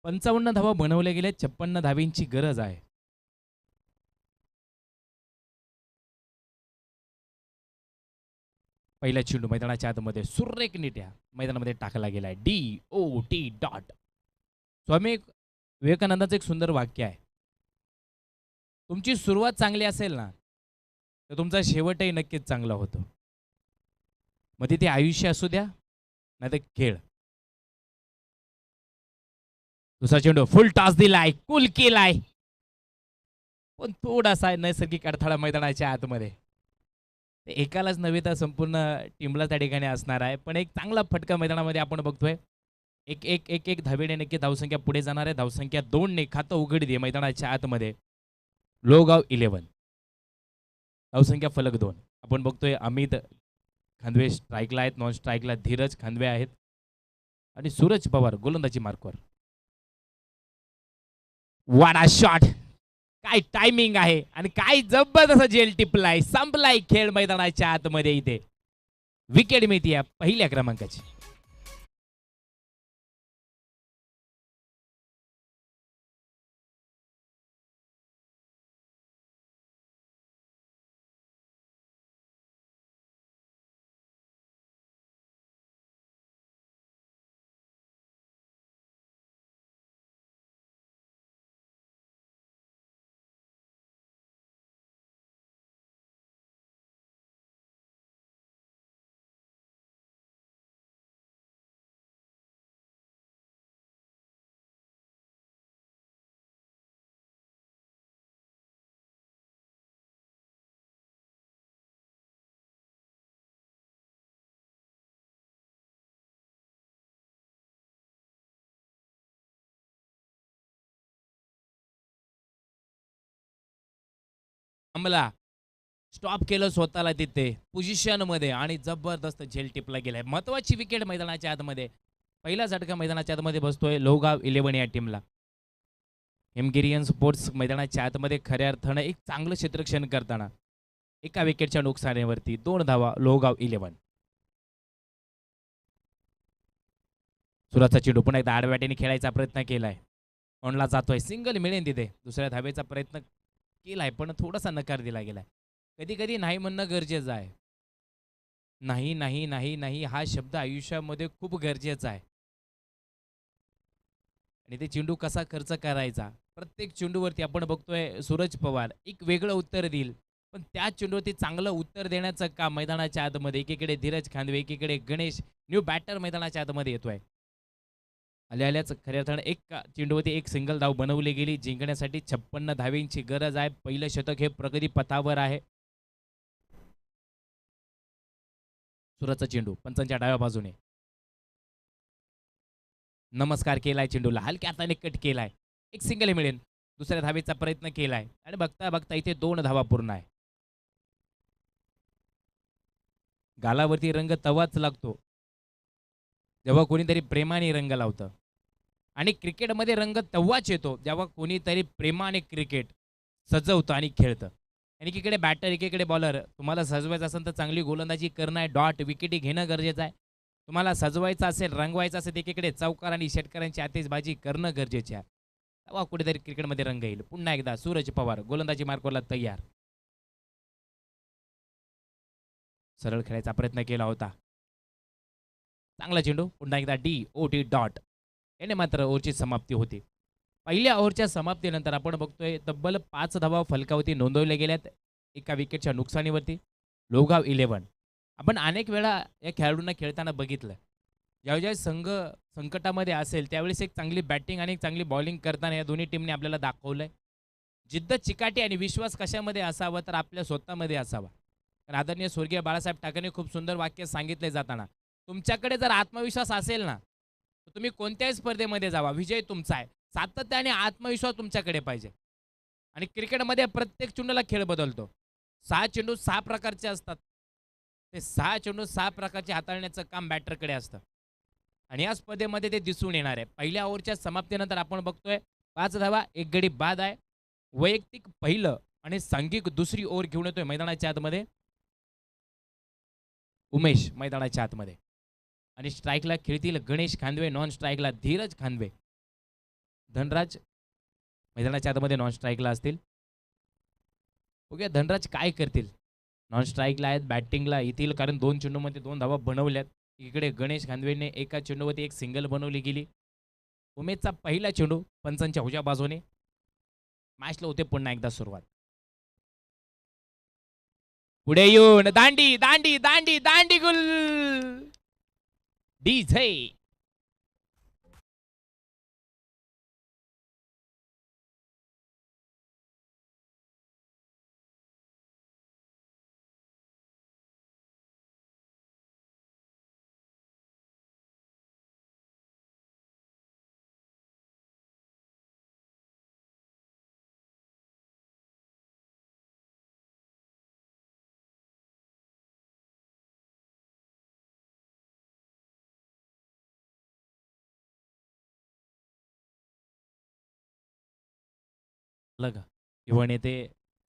S2: 55 धावा बनवल्या गेल्या. 56 धावींची गरज आहे. पहिला चेंडू मैदानाच्या आतमध्ये सुरेख निट्या मैदानामध्ये टाकला गेलाय. DOT dot. स्वामी विवेकानंदाचं एक सुंदर वाक्य आहे. तुमची सुरुवात चांगली असेल ना तर तुमचा शेवटही नक्कीच चांगला होतो. मग तिथे आयुष्य असू द्या नाही तर खेळ. दुसरा चेंडू फुल टॉस दिलाय, कुल केलाय, पण थोडासा नैसर्गिक अडथळा मैदानाच्या आतमध्ये. एकालाच नव्हे तर संपूर्ण टीमला त्या ठिकाणी असणार आहे. पण एक चांगला फटका मैदानामध्ये आपण बघतोय. एक धावेने नक्की धावसंख्या पुढे जाणार आहे. धावसंख्या 2ने खातं उघडी दे मैदानाच्या आतमध्ये. लोहगाव 11 धावसंख्या फलक 2. आपण बघतोय अमित खांदवे स्ट्राईकला आहेत. नॉन स्ट्राईकला धीरज खांदवे आहेत आणि सूरज पवार गोलंदाजी मार्कवर. वाडा शॉट. काय टायमिंग आहे आणि काय जबरदस्त जेल टिपलाय. संपलाय खेळ मैदानाच्या आतमध्ये. इथे विकेट मिळते पहिल्या क्रमांकाची. अंमला स्टॉप केलं स्वतःला तिथे पोझिशन मध्ये आणि जबरदस्त झेल टिपला गेलाय. महत्वाची विकेट मैदानाच्या आतमध्ये. पहिला झटका मैदानाच्या आतमध्ये बसतोय लोहगाव 11 या टीमला. हिमगिरियन स्पोर्ट्स मैदानाच्या आतमध्ये खऱ्या अर्थानं एक चांगलं क्षेत्ररक्षण करताना एका विकेटच्या नुकसानीवरती 2 धावा लोहगाव 11. सुराचा चेंडू पुन्हा एकदा आडव्याटेने खेळायचा प्रयत्न केलाय. ऑनला जातोय. सिंगल मिळेल तिथे. दुसऱ्या धावेचा प्रयत्न केलाय पण थोडासा नकार दिला गेलाय. कधी कधी नाही म्हणणं गरजेचं आहे. नाही नाही नाही नाही हा शब्द आयुष्यामध्ये खूप गरजेचा आहे. आणि ते चेंडू कसा खर्च करायचा. प्रत्येक चेंडूवरती आपण बघतोय सूरज पवार एक वेगळं उत्तर देईल. पण त्या चेंडूवरती चांगलं उत्तर देण्याचं काम मैदानाच्या आतमध्ये एकीकडे धीरज खांदवे, एकीकडे गणेश न्यू बॅटर मैदानाच्या आतमध्ये येतोय. आल्याच खऱ्या अर्थानं चेंडूवरती एक सिंगल धाव बनवली गेली. जिंकण्यासाठी 56 धावेंची गरज आहे. पहिलं शतक हे प्रगती पथावर आहे. सूरजचा चेंडू पंचांच्या डाव्या बाजूने. नमस्कार केलाय चेंडूला, हलक्या हाताने कट केलाय. एक सिंगल मिळेल. दुसऱ्या धावेचा प्रयत्न केलाय आणि बघता बघता इथे 2 धावा पूर्ण आहे. गालावरती रंग तवाच लागतो जेव्हा कोणीतरी प्रेमाने रंग लावतं. आणि क्रिकेटमध्ये रंग तेव्हाच येतो जेव्हा कोणीतरी प्रेमाने क्रिकेट सजवतं आणि खेळतं. आणि एकीकडे बॅटर एकीकडे बॉलर. तुम्हाला सजवायचं असेल तर चांगली गोलंदाजी करणं आहे. डॉट विकेटी घेणं गरजेचं आहे. तुम्हाला सजवायचं असेल रंगवायचं असेल एकीकडे चौकार आणि षटकारांची आतिषबाजी करणं गरजेचे आहे. तेव्हा कुठेतरी क्रिकेटमध्ये रंग येईल. पुन्हा एकदा सूरज पवार गोलंदाजी मार्कवरला तयार. सरळ खेळायचा प्रयत्न केला होता. चांगला चेंडू पुन्हा एकदा DOT डॉट याने मात्र ओव्हरची समाप्ती होती. पहिल्या ओव्हरच्या समाप्तीनंतर आपण बघतोय तब्बल 5 धावा फलकावरती नोंदवल्या गेल्यात एका विकेटच्या नुकसानीवरती. लोहगाव 11. आपण अनेक वेळा या खेळाडूंना खेळताना बघितलं. ज्यावेळी संघ संकटामध्ये असेल त्यावेळेस एक चांगली बॅटिंग आणि एक चांगली बॉलिंग करताना या दोन्ही टीमने आपल्याला दाखवलंय. जिद्द चिकाटी आणि विश्वास कशामध्ये असावा तर आपल्या स्वतःमध्ये असावा. तर आदरणीय स्वर्गीय बाळासाहेब ठाकरेंनी खूप सुंदर वाक्य सांगितले जाताना तुमच्याकडे जर आत्मविश्वास असेल ना तर तुम्ही कोणत्याही स्पर्धेमध्ये जावा, विजय तुमचा आहे. सातत्य आणि आत्मविश्वास तुमच्याकडे पाहिजे. आणि क्रिकेटमध्ये प्रत्येक चेंडूला खेळ बदलतो. 6 चेंडू 6 प्रकारचे असतात. ते 6 चेंडू 6 प्रकारचे हाताळण्याचं काम बॅटरकडे असतं. आणि या स्पर्धेमध्ये ते दिसून येणार आहे. पहिल्या ओव्हरच्या समाप्तीनंतर आपण बघतोय 5 धावा, 1 गडी बाद आहे. वैयक्तिक पहिलं आणि सांघिक दुसरी ओव्हर घेऊन येतोय मैदानाच्या आतमध्ये उमेश मैदानाच्या आतमध्ये. आणि स्ट्राईकला खेळतील गणेश खांदवे, नॉन स्ट्राईकला धीरज खांदवे. धनराज मैदानाच्या आतमध्ये नॉन स्ट्राईकला असतील. बघूया धनराज काय करतील. नॉन स्ट्राईकला आहेत, बॅटिंगला येतील कारण 2 चेंडूमध्ये 2 धावा बनवल्यात. इकडे गणेश खांदवेने एका चेंडूवरती एक सिंगल बनवली गेली. उमेशचा पहिला चेंडू पंचांच्या उजव्या बाजूने. मॅचला होते पुन्हा एकदा सुरुवात. पुढे येऊन दांडी दांडी दांडी दांडी गुल डीजे. लगा युवा नेते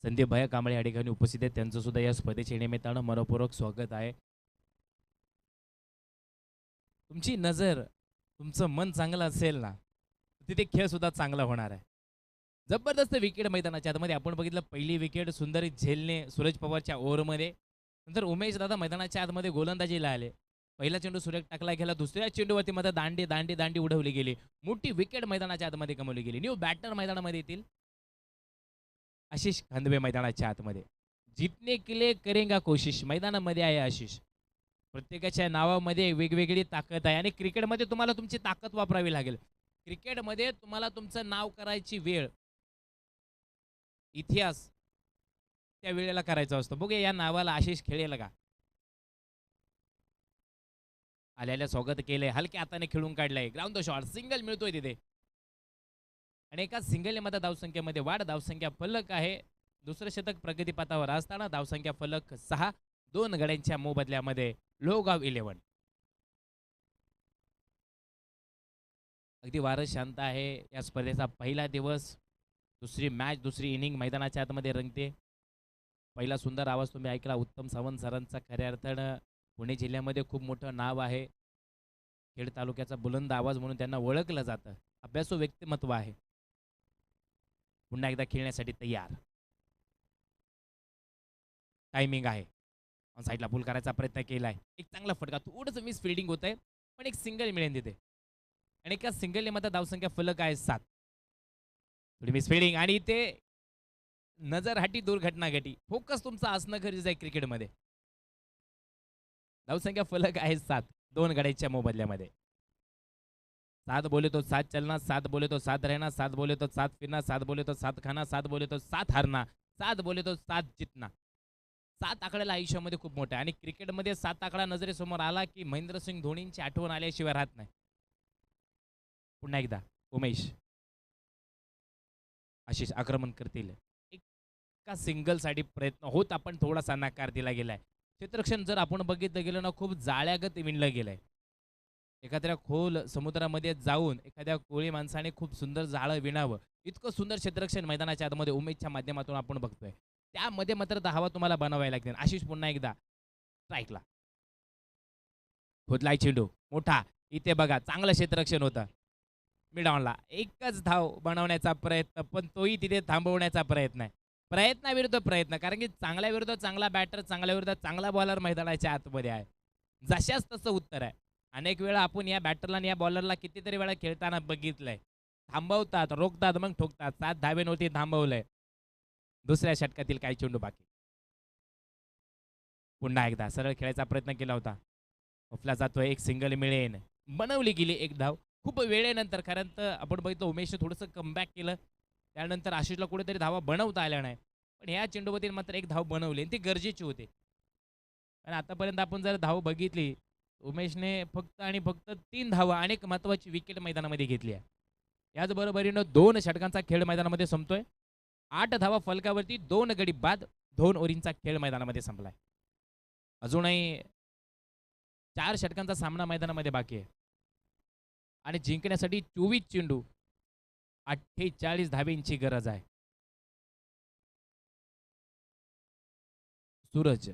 S2: संदीप भैया कांबळे या ठिकाणी उपस्थित आहेत. त्यांचं सुद्धा या स्पर्धेच्या निमित्तानं मनपूर्वक स्वागत आहे. तुमची नजर तुमचं मन चांगलं असेल ना तिथे खेळ सुद्धा चांगला होणार आहे. जबरदस्त विकेट मैदानाच्या आतमध्ये आपण बघितलं. पहिली विकेट सुंदर झेलने सूरज पवारच्या ओव्हरमध्ये. नंतर उमेश दादा मैदानाच्या आतमध्ये गोलंदाजीला आले. पहिला चेंडू सुरेख टाकला गेला. दुसऱ्या चेंडूवरती मध्ये दांडी दांडी दांडी उडवली गेली. मोठी विकेट मैदानाच्या आतमध्ये कमवली गेली. न्यू बॅटर मैदानामध्ये येतील आशिष खांदवे मैदानाच्या आतमध्ये. जितने के लिए करेंगा कोशिश मैदानामध्ये आहे आशिष. प्रत्येकाच्या नावामध्ये वेगवेगळी ताकद आहे आणि क्रिकेटमध्ये तुम्हाला तुमची ताकद वापरावी लागेल. क्रिकेटमध्ये तुम्हाला तुमचं नाव करायची वेळ इतिहास त्या वेळेला करायचा असतो. बघूया या नावाला आशिष खेळेल का. आल्याला स्वागत केलंय. हलक्या हाताने खेळून काढलंय. ग्राउंड द शॉट सिंगल मिळतोय तिथे. आणि एका सिंगलमध्ये धावसंख्येमध्ये वाढ. धावसंख्या फलक आहे. दुसरं शतक प्रगतीपथावर असताना धावसंख्या फलक 6. 2 गड्यांच्या मोबदल्यामध्ये लोहगाव 11. अगदी वारं शांत आहे. या स्पर्धेचा पहिला दिवस. दुसरी मॅच दुसरी इनिंग मैदानाच्या आतमध्ये रंगते. पहिला सुंदर आवाज तुम्ही ऐकला उत्तम सावंत सरांचा. खऱ्या अर्थानं पुणे जिल्ह्यामध्ये खूप मोठं नाव आहे. खेड तालुक्याचा बुलंद आवाज म्हणून त्यांना ओळखलं जातं. अभ्यासू व्यक्तिमत्व आहे. पुन्हा एकदा खेळण्यासाठी तयार. टायमिंग आहे. ऑन साईडला पुल करायचा प्रयत्न केलाय. एक चांगला फटका. थोडंसं मिस फिल्डिंग होतंय. पण एक सिंगल मिळेल तिथे. आणि एका सिंगलने मात्र धावसंख्या फलक आहे 7. थोडी मिस फिल्डिंग आणि ते नजरहाटी दुर्घटना घटी. फोकस तुमचा असणं गरजेचं आहे क्रिकेटमध्ये. धावसंख्या फलक आहे 7. 2 गड्यांच्या मोबदल्यामध्ये. 7 बोले तो 7 चलना, 7 बोले तो 7 रहना, 7 बोले तो 7 फिरना, 7 बोले तो 7 खाना, 7 बोले तो 7 हारना, 7 बोले तो 7 जितना. 7 आकड्याला आयुष्यामध्ये खूप मोठं आहे आणि क्रिकेटमध्ये 7 आकडा नजरेसमोर आला की महेंद्रसिंग धोनींची आठवण आल्याशिवाय राहत नाही. पुन्हा एकदा उमेश. आशिष आक्रमण करतील. एका सिंगलसाठी प्रयत्न होता पण थोडासा नकार दिला गेलाय. क्षेत्ररक्षण जर आपण बघितलं गेलं ना खूप जाळ्यागत विणलं गेलंय. एखाद्या खोल समुद्रामध्ये जाऊन एखाद्या कोळी माणसाने खूप सुंदर जाळं विणावं इतकं सुंदर क्षेत्ररक्षण मैदानाच्या आतमध्ये उमेशच्या माध्यमातून आपण बघतोय. त्यामध्ये मात्र धावा तुम्हाला बनवायला लागतील. आशिष पुन्हा एकदा स्ट्राईकला. खोदलाय चेंडू मोठा. इथे बघा चांगलं क्षेत्ररक्षण होतं. मिड ऑनला एकच धाव बनवण्याचा प्रयत्न पण तोही तिथे थांबवण्याचा प्रयत्न आहे. प्रयत्नाविरुद्ध प्रयत्न कारण की चांगल्या विरुद्ध चांगला बॅटर चांगल्या विरुद्ध चांगला बॉलर मैदानाच्या आतमध्ये आहे. जशाच तसं उत्तर आहे. अनेक वेळा आपण या बॅटरला आणि या बॉलरला कितीतरी वेळा खेळताना बघितलंय. थांबवतात रोखतात मग ठोकतात. 7 धावेनवरती थांबवलंय. दुसऱ्या षटकातील काही चेंडू बाकी. पुन्हा एकदा सरळ खेळायचा प्रयत्न केला होता. ओफला जातोय. एक सिंगल मिळेन. बनवली गेली एक धाव खूप वेळेनंतर. कारण तर आपण बघितलं उमेशने थोडंसं कमबॅक केलं. त्यानंतर आशिषला कुठेतरी धावा बनवता आल्या नाही. पण ह्या चेंडूवरती मात्र एक धाव बनवली आणि ती गरजेची होती. आणि आतापर्यंत आपण जर धाव बघितली उमेशने फक्त आणि फक्त 3 धावा आणि एक महत्त्वाची विकेट मैदानामध्ये घेतली आहे. याचबरोबरीनं 2 षटकांचा खेळ मैदानामध्ये संपतोय. 8 धावा फलकावरती 2 गडी बाद 2 ओव्हरींचा खेळ मैदानामध्ये संपलाय. अजूनही 4 षटकांचा सामना मैदानामध्ये बाकी आहे. आणि जिंकण्यासाठी 24 चेंडू 48 धावेंची गरज आहे. सूरज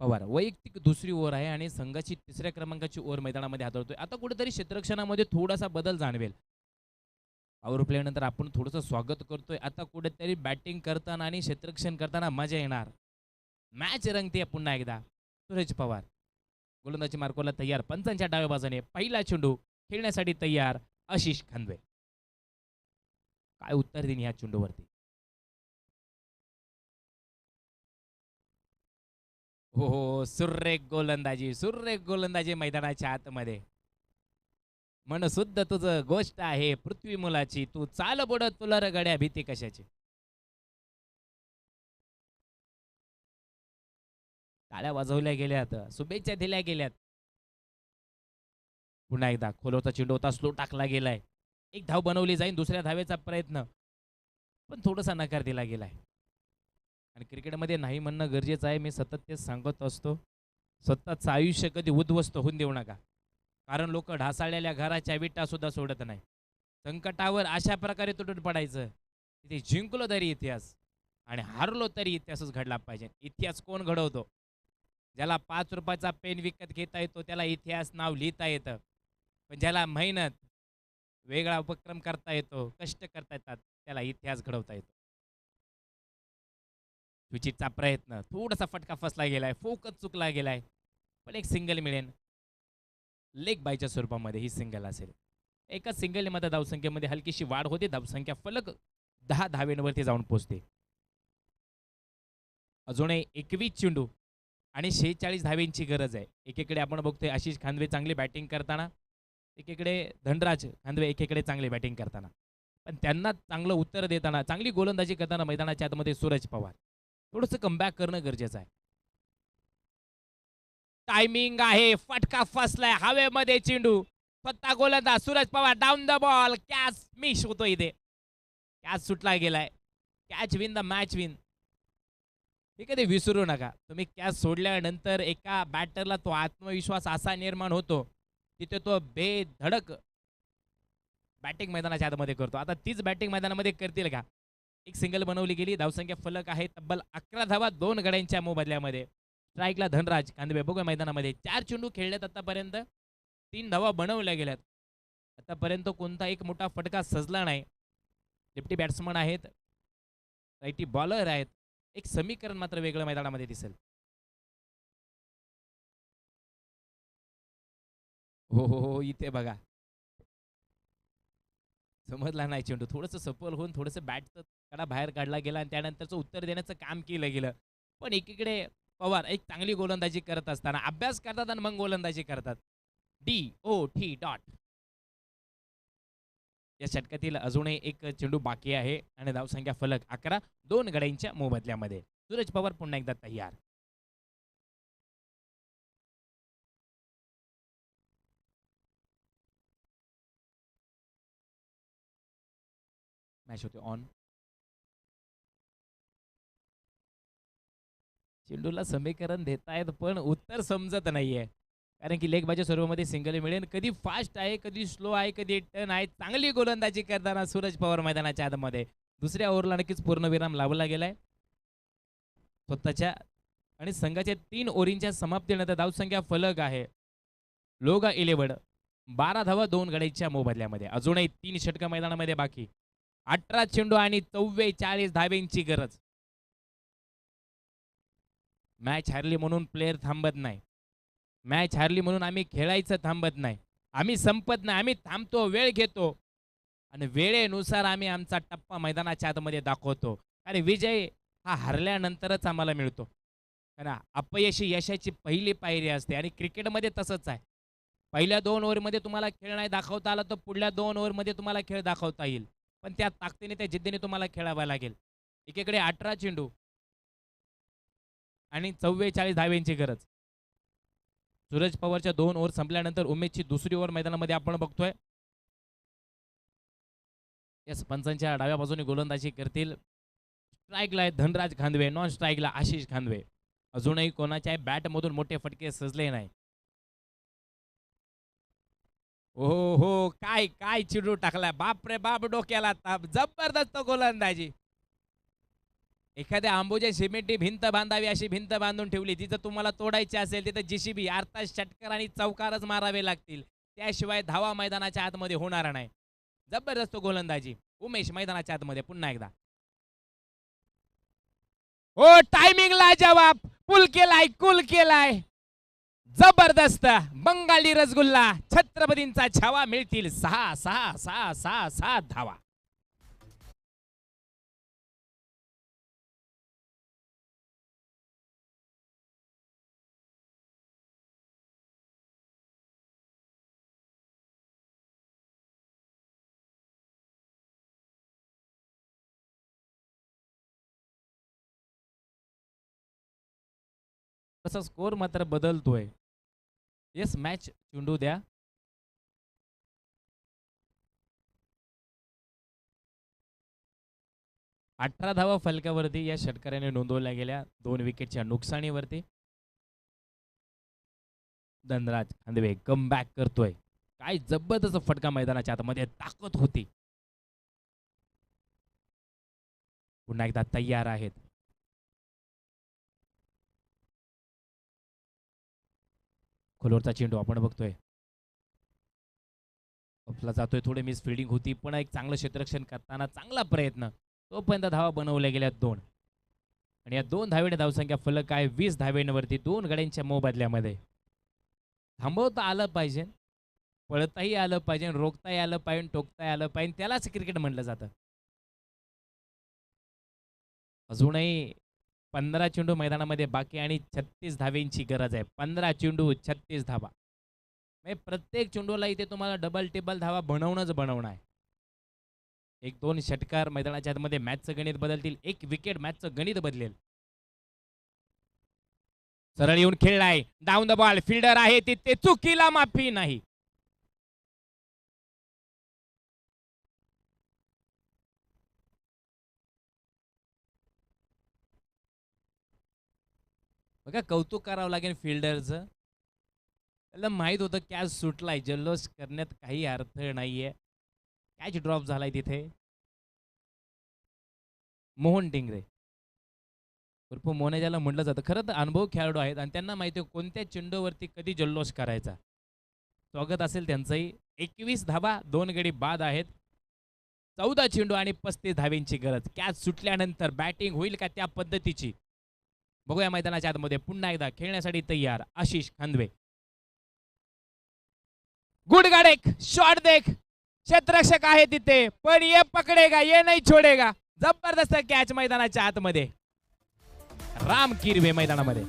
S2: पवार वैयक्तिक दुसरी ओव्हर आहे आणि संघाची 3ऱ्या क्रमांकाची ओव्हर मैदानामध्ये हाताळतोय. आता कुठेतरी क्षेत्ररक्षणामध्ये थोडासा बदल जाणवेल. पॉवर प्ले नंतर आपण थोडंसं स्वागत करतोय. आता कुठेतरी बॅटिंग करताना आणि क्षेत्ररक्षण करताना मजा येणार. मॅच रंगते पुन्हा एकदा. सूरज पवार गोलंदाजी मार्कोला तयार. पंचांच्या डाव्या बाजूने पहिला चेंडू खेळण्यासाठी तयार आशिष खांदवे. काय उत्तर देईन ह्या चेंडूवरती. हो हो सुरेख गोलंदाजी मैदानाच्या आतमध्ये. मन शुद्ध तुझं गोष्ट आहे पृथ्वी मुलाची. तू चाल बुड तुला रगड्या भीती कशाची. टाळ्या वाजवल्या गेल्यात. शुभेच्छा दिल्या गेल्यात. पुन्हा एकदा खोलवरचा चेंडू होता. स्लो टाकला गेलाय. एक धाव बनवली जाईल. दुसऱ्या धावेचा प्रयत्न पण थोडासा नकार दिला गेलाय. आणि क्रिकेटमध्ये नाही म्हणणं गरजेचं आहे. मी सतत ते सांगत असतो. स्वतःचं आयुष्य कधी उद्ध्वस्त होऊन देऊ नका. कारण लोक ढासाळलेल्या घराच्या विटा सुद्धा सोडत नाही. संकटावर अशा प्रकारे तुटून पडायचं. तिथे जिंकलो तरी इतिहास आणि हारलो तरी इतिहासच घडला पाहिजे. इतिहास कोण घडवतो. ज्याला 5 रुपयाचा पेन विकत घेता येतो त्याला इतिहास नाव लिहिता येतं. पण ज्याला मेहनत वेगळा उपक्रम करता येतो कष्ट करता येतात त्याला इतिहास घडवता येतो. विचितचा प्रयत्न थोडासा फटका फसला गेलाय. फोकस चुकला गेलाय. पण एक सिंगल मिळेल. लेग बायच्या स्वरूपामध्ये ही सिंगल असेल. एका सिंगलमध्ये धावसंख्येमध्ये हलकीशी वाढ होते. धावसंख्या फलक 10 धावेंवरती जाऊन पोहोचते. अजूनही 21 चेंडू आणि 46 धावेंची गरज आहे. एकीकडे आपण बघतोय आशिष खांदवे चांगली बॅटिंग करताना. एकीकडे धनराज खांदवे एकीकडे चांगली बॅटिंग करताना. पण त्यांना चांगलं उत्तर देताना चांगली गोलंदाजी करताना मैदानाच्या आतमध्ये सूरज पवार. थोडंसं कमबॅक करणं गरजेचं आहे. टायमिंग आहे. फटका फसलाय हवेमध्ये चेंडू. स्वतः गोलंदाज Suraj Pawar down the ball. Catch miss होतो इथे. कॅच सुटला गेलाय. Catch win the match win. हे कधी विसरू नका. तुम्ही कॅच सोडल्यानंतर एका बॅटरला तो आत्मविश्वास असा निर्माण होतो तिथे तो बेधडक बॅटिंग मैदानाच्या आतमध्ये करतो. आता तीच बॅटिंग मैदानामध्ये करतील का. एक सिंगल बनवली गेली. धावसंख्या फलक आहे तब्बल 11 धावा 2 गड्यांच्या मोबदल्यामध्ये. स्ट्राईकला धनराज कांदवे. बघूया मैदानामध्ये 4 चेंडू खेळलेत आतापर्यंत. 3 धावा बनवल्या गेल्यात. आतापर्यंत कोणता एक मोठा फटका सजला नाही. लेफ्टी बॅट्समन आहेत. राईटी बॉलर आहेत. एक समीकरण मात्र वेगळं मैदानामध्ये दिसेल. हो, हो, हो. इथे बघा. समजला नाही चेंडू. थोडंसं सफल होऊन थोडंसं बॅटचा कडा बाहेर काढला गेला आणि त्यानंतरचं उत्तर देण्याचं काम केलं गेलं. पण एकीकडे पवार एक चांगली गोलंदाजी करत असताना अभ्यास करतात आणि मग गोलंदाजी करतात. DOT dot. या षटकातील अजूनही एक चेंडू बाकी आहे आणि धावसंख्या फलक 11, 2 गड्यांच्या मोबदल्यामध्ये. सूरज पवार पुन्हा एकदा तयार. मॅच होते ऑन. चेंडूला समीकरण देतायत पण उत्तर समजत नाहीये. कारण की लेग बाजू सर्वमध्ये सिंगल मिळेल. कधी फास्ट आहे, कधी स्लो आहे, कधी टर्न आहे. चांगली गोलंदाजी करताना सूरज पवार मैदानाच्या आतमध्ये. दुसऱ्या ओव्हरला नक्कीच पूर्णविराम लावला गेलाय. स्वतःच्या आणि संघाच्या 3 ओव्हरींच्या समाप्तीनंतर धावसंख्या फलक आहे. लोगा 11, 12 धावा 2 गड्यांच्या मोबदल्यामध्ये. अजूनही 3 षटकं मैदानामध्ये बाकी. 18 चेंडू आणि 44 धाब्यांची गरज. मॅच हारली म्हणून प्लेयर थांबत नाही. मॅच हारली म्हणून आम्ही खेळायचं थांबत नाही. आम्ही संपत नाही. आम्ही थांबतो, वेळ घेतो आणि वेळेनुसार आम्ही आमचा टप्पा मैदानाच्या आतमध्ये दाखवतो. आणि विजय हा हरल्यानंतरच आम्हाला मिळतो. कारण अपयश ही यशाची पहिली पायरी असते आणि क्रिकेटमध्ये तसंच आहे. पहिल्या 2 ओव्हरमध्ये तुम्हाला खेळ नाही दाखवता आला तर पुढल्या 2 ओव्हरमध्ये तुम्हाला खेळ दाखवता येईल. पण त्या ताकदीने त्या जिद्दीने तुम्हाला खेळावं लागेल. एकीकडे 18 चेंडू आणि 44 धाव्यांची गरज. सूरज पवारच्या 2 ओव्हर संपल्यानंतर उमेशची दुसरी ओव्हर मैदानामध्ये आपण बघतोय. या पंचांच्या डाव्या बाजूने गोलंदाजी करतील. स्ट्राईकला आहे धनराज खांदवे, नॉन स्ट्राईकला आशिष खांदवे. अजूनही कोणाच्या बॅटमधून मोठे फटके सजले नाही. हो हो, काय काय चेंडू टाकलाय. बाप रे बाप, डोक्याला ताप. जबरदस्त गोलंदाजी. एखाद्या आंबोजा सिमेंटची भिंत बांधावी अशी भिंत बांधून ठेवली. तिथं तुम्हाला तोडायची असेल तिथं JCB अर्थात षटकर आणि चौकारच मारावे लागतील. त्याशिवाय धावा मैदानाच्या आतमध्ये होणार नाही. जबरदस्त गोलंदाजी. उमेश मैदानाच्या आतमध्ये पुन्हा एकदा. हो, टायमिंगला जवाब. कुल केलाय, कुल केलाय. जबरदस्त बंगाली रसगुल्ला. छत्रपतींचा छावा. मिळतील 6 6 6 6 7 धावा. तसा स्कोर मात्र बदलतोय. येस, मॅच चेंडू द्या. अठरा धावा फलकावरती या षटकाराने नोंदवल्या गेल्या 2 विकेटच्या नुकसानीवरती. धनराज खांदवे कमबॅक करतोय. काय जबरदस्त फटका मैदानाच्या आतमध्ये. ताकद होती. पुन्हा एकदा तयार आहेत. खोलवरचा चेंडू आपण बघतोय. आपला जातोय. थोडी मिस फिल्डिंग होती पण एक चांगलं क्षेत्ररक्षण करताना चांगला प्रयत्न. तोपर्यंत धावा बनवल्या गेल्या 2 आणि या 2 धावेने धावसंख्या फलक आहे 20 धावेंवरती 2 गड्यांच्या मोबदल्यामध्ये. थांबवता आलं पाहिजे, पळताही आलं पाहिजे, रोखताही आलं पाहिजे, टोकताही आलं पाहिजे. त्यालाच क्रिकेट म्हणलं जातं. अजूनही 15 चेंडू मैदानामध्ये बाकी आणि 36 धावेंची गरज आहे. 15 चेंडू 36 धावा. म्हणजे प्रत्येक चेंडूला इथे तुम्हाला डबल टेबल धावा बनवणंच बनवणं आहे. 1-2 षटकार मैदानाच्या आतमध्ये मॅचचं गणित बदलतील. 1 विकेट मॅचचं गणित बदलेल. सरळ येऊन खेळलाय. Down the ball. फिल्डर आहे तिथे, चुकीला माफी नाही. बघा, कौतुक करावं लागेल फिल्डरचं. त्याला माहित होतं कॅच सुटलाय, जल्लोष करण्यात काही अर्थ नाहीये. कॅच ड्रॉप झालाय तिथे. मोहन टिंगरे उर्फ मोने ज्याला म्हटलं जातं, खरं तर अनुभव खेळाडू आहेत आणि त्यांना माहिती आहे कोणत्या चेंडूवरती कधी जल्लोष करायचा. स्वागत असेल त्यांचंही. 21 धाबा 2 गडी बाद आहेत. 14 चेंडू आणि 35 धावेंची गरज. कॅच सुटल्यानंतर बॅटिंग होईल का त्या पद्धतीची, बघूया मैदानाच्या आतमध्ये. पुन्हा एकदा खेळण्यासाठी तयार आशिष खांदवे. गुडगाड एक शॉट देख, क्षेत्ररक्षक आहे तिथे, पण ये पकडेगा, ये नाही छोडेगा. जबरदस्त कॅच मैदानाच्या आतमध्ये. राम किरवे मैदानामध्ये.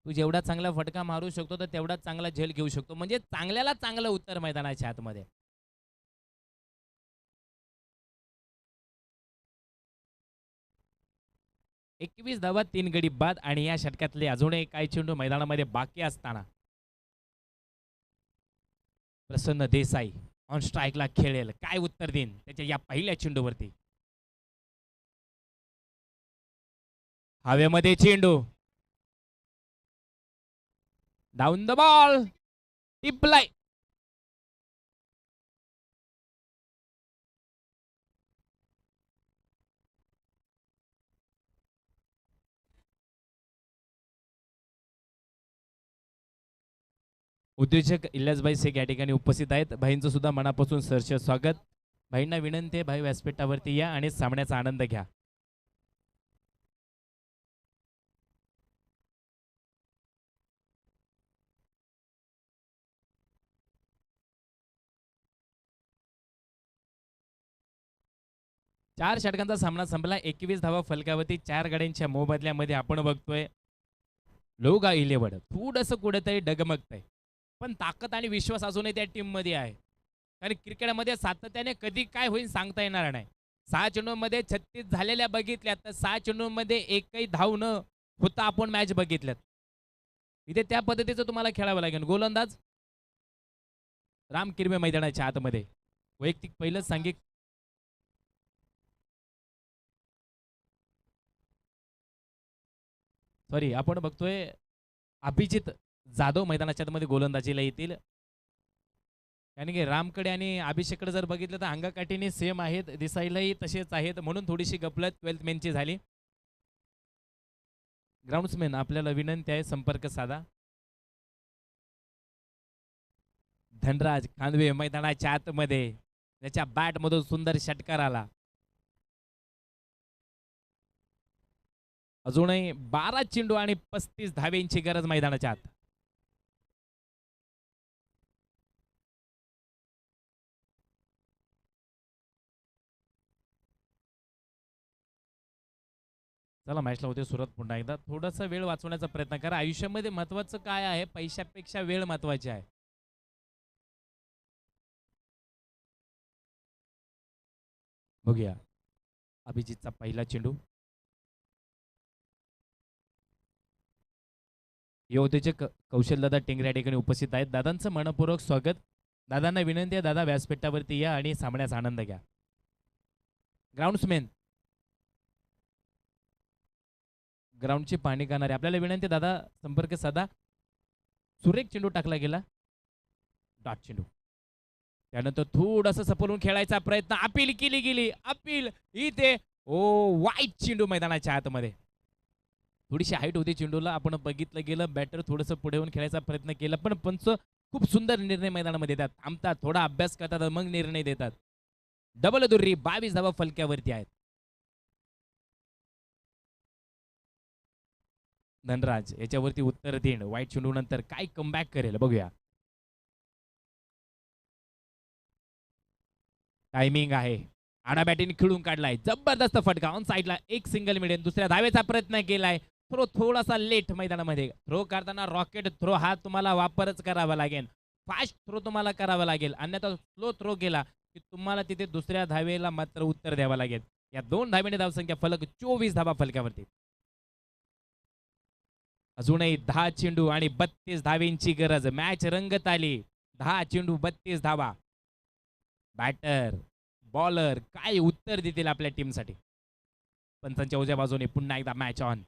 S2: तू जेवढा चांगला फटका मारू शकतो तर तेवढाच चांगला झेल घेऊ शकतो. म्हणजे चांगल्याला चांगलं उत्तर मैदानाच्या आतमध्ये. एकवीस धावा 3 गडी बाद आणि या षटकातले अजूनही काही चेंडू मैदानामध्ये बाकी असताना प्रसन्न देसाई ऑन स्ट्राईकला खेळेल. काय उत्तर देईन त्याच्या या पहिल्या चेंडूवरती. हवेमध्ये चेंडू, डाऊन द बॉल, टिपलाय. उद्योजक इल्यासभाई शेख या ठिकाणी उपस्थित आहेत. भाईंचं सुद्धा मनापासून सहर्ष स्वागत. भाईंना विनंती आहे, भाई व्यासपीठावरती या आणि सामन्याचा आनंद घ्या. चार षटकांचा सामना संपला. 21 धावा फलकावरती 4 गड्यांच्या मोबदल्यामध्ये आपण बघतोय लोगा 11 थोडंसं कुठेतरी डगमगतंय, पण ताकद आणि विश्वास अजूनही त्या टीम मध्ये आहे. कारण क्रिकेटमध्ये सातत्याने कधी काय होईल सांगता येणार नाही. 6 चेंडूंमध्ये 36 झालेल्या बघितल्यात, तर 6 चेंडूंमध्ये एकही धाव न होता आपण मॅच बघितल्यात. इथे त्या पद्धतीचं तुम्हाला खेळावं लागेल. गोलंदाज राम किरवे मैदानाच्या आतमध्ये. वैयक्तिक पहिलं सांघिक सॉरी आपण बघतोय अभिजित जाधव मैदानाच्या आतमध्ये गोलंदाजीला येतील. कारण की रामकडे आणि अभिषेककडे जर बघितलं तर अंगाकाठीने सेम आहेत, दिसायलाही तसेच आहेत, म्हणून थोडीशी गपलत 12th मॅनची झाली. ग्राउंड्समॅन आपल्याला विनंती आहे, संपर्क साधा. धनराज खांदवे मैदानाच्या आतमध्ये, त्याच्या बॅट मधून सुंदर षटकार आला. अजूनही 12 चेंडू आणि 35 धावेंची गरज मैदानाच्या आत. चला मॅचला होते सुरुवात. पुन्हा एकदा थोडासा वेळ वाचवण्याचा प्रयत्न करा. आयुष्यामध्ये महत्वाचं काय आहे, पैशापेक्षा वेळ महत्वाची आहे. बघूया अभिजितचा पहिला चेंडू. योद्धाचे कौशलदादा टिंगरे या ठिकाणी उपस्थित आहेत. दादांचं मनपूर्वक स्वागत. दादांना विनंती आहे, दादा व्यासपीठावरती या आणि सामन्याचा आनंद घ्या. ग्राउंड्समॅन ग्राउंडची पाणी करणारे आपल्याला विनंती, दादा संपर्क साधा. सुरेख चेंडू टाकला गेला, डॉट चेंडू. त्यानंतर थोडंसं सपलून खेळायचा प्रयत्न, अपील केली गेली, अपील इथे ओ वाईट चेंडू मैदानाच्या आतमध्ये. थोडीशी हाईट होती चेंडूला, आपण बघितलं गेलं. बॅटर थोडंसं पुढे येऊन खेळायचा प्रयत्न केला, पण पंच खूप सुंदर निर्णय मैदानामध्ये देतात. थांबतात, थोडा अभ्यास करतात, मग निर्णय देतात. डबल दुर्री 22 धावा फलक्यावरती आहेत. धनराज याच्यावरती उत्तर देण, वाईट चेंडू नंतर काय कमबॅक करेल बघूया. टायमिंग आहे, आडा बॅटिंग खेळून काढलाय, जबरदस्त फटका ऑन साईडला, एक सिंगल मिळेल. दुसऱ्या धावेचा प्रयत्न केलाय, थ्रो थोडासा लेट मैदानामध्ये. थ्रो करताना रॉकेट थ्रो हा तुम्हाला वापरच करावा लागेल. फास्ट थ्रो तुम्हाला करावा लागेल, अन्यथा स्लो थ्रो केला की तुम्हाला तिथे दुसऱ्या धावेला मात्र उत्तर द्यावं लागेल. या 2 धावेने धावसंख्या फलक 24 धावा फलकावरती. अजूनही 10 चेंडू आणि 32 धावेंची गरज. मॅच रंगत आली. 10 चेंडू 32 धावा. बॅटर बॉलर काय उत्तर देतील आपल्या टीमसाठी. पंचांच्या उजव्या बाजूने पुन्हा एकदा मॅच ऑन.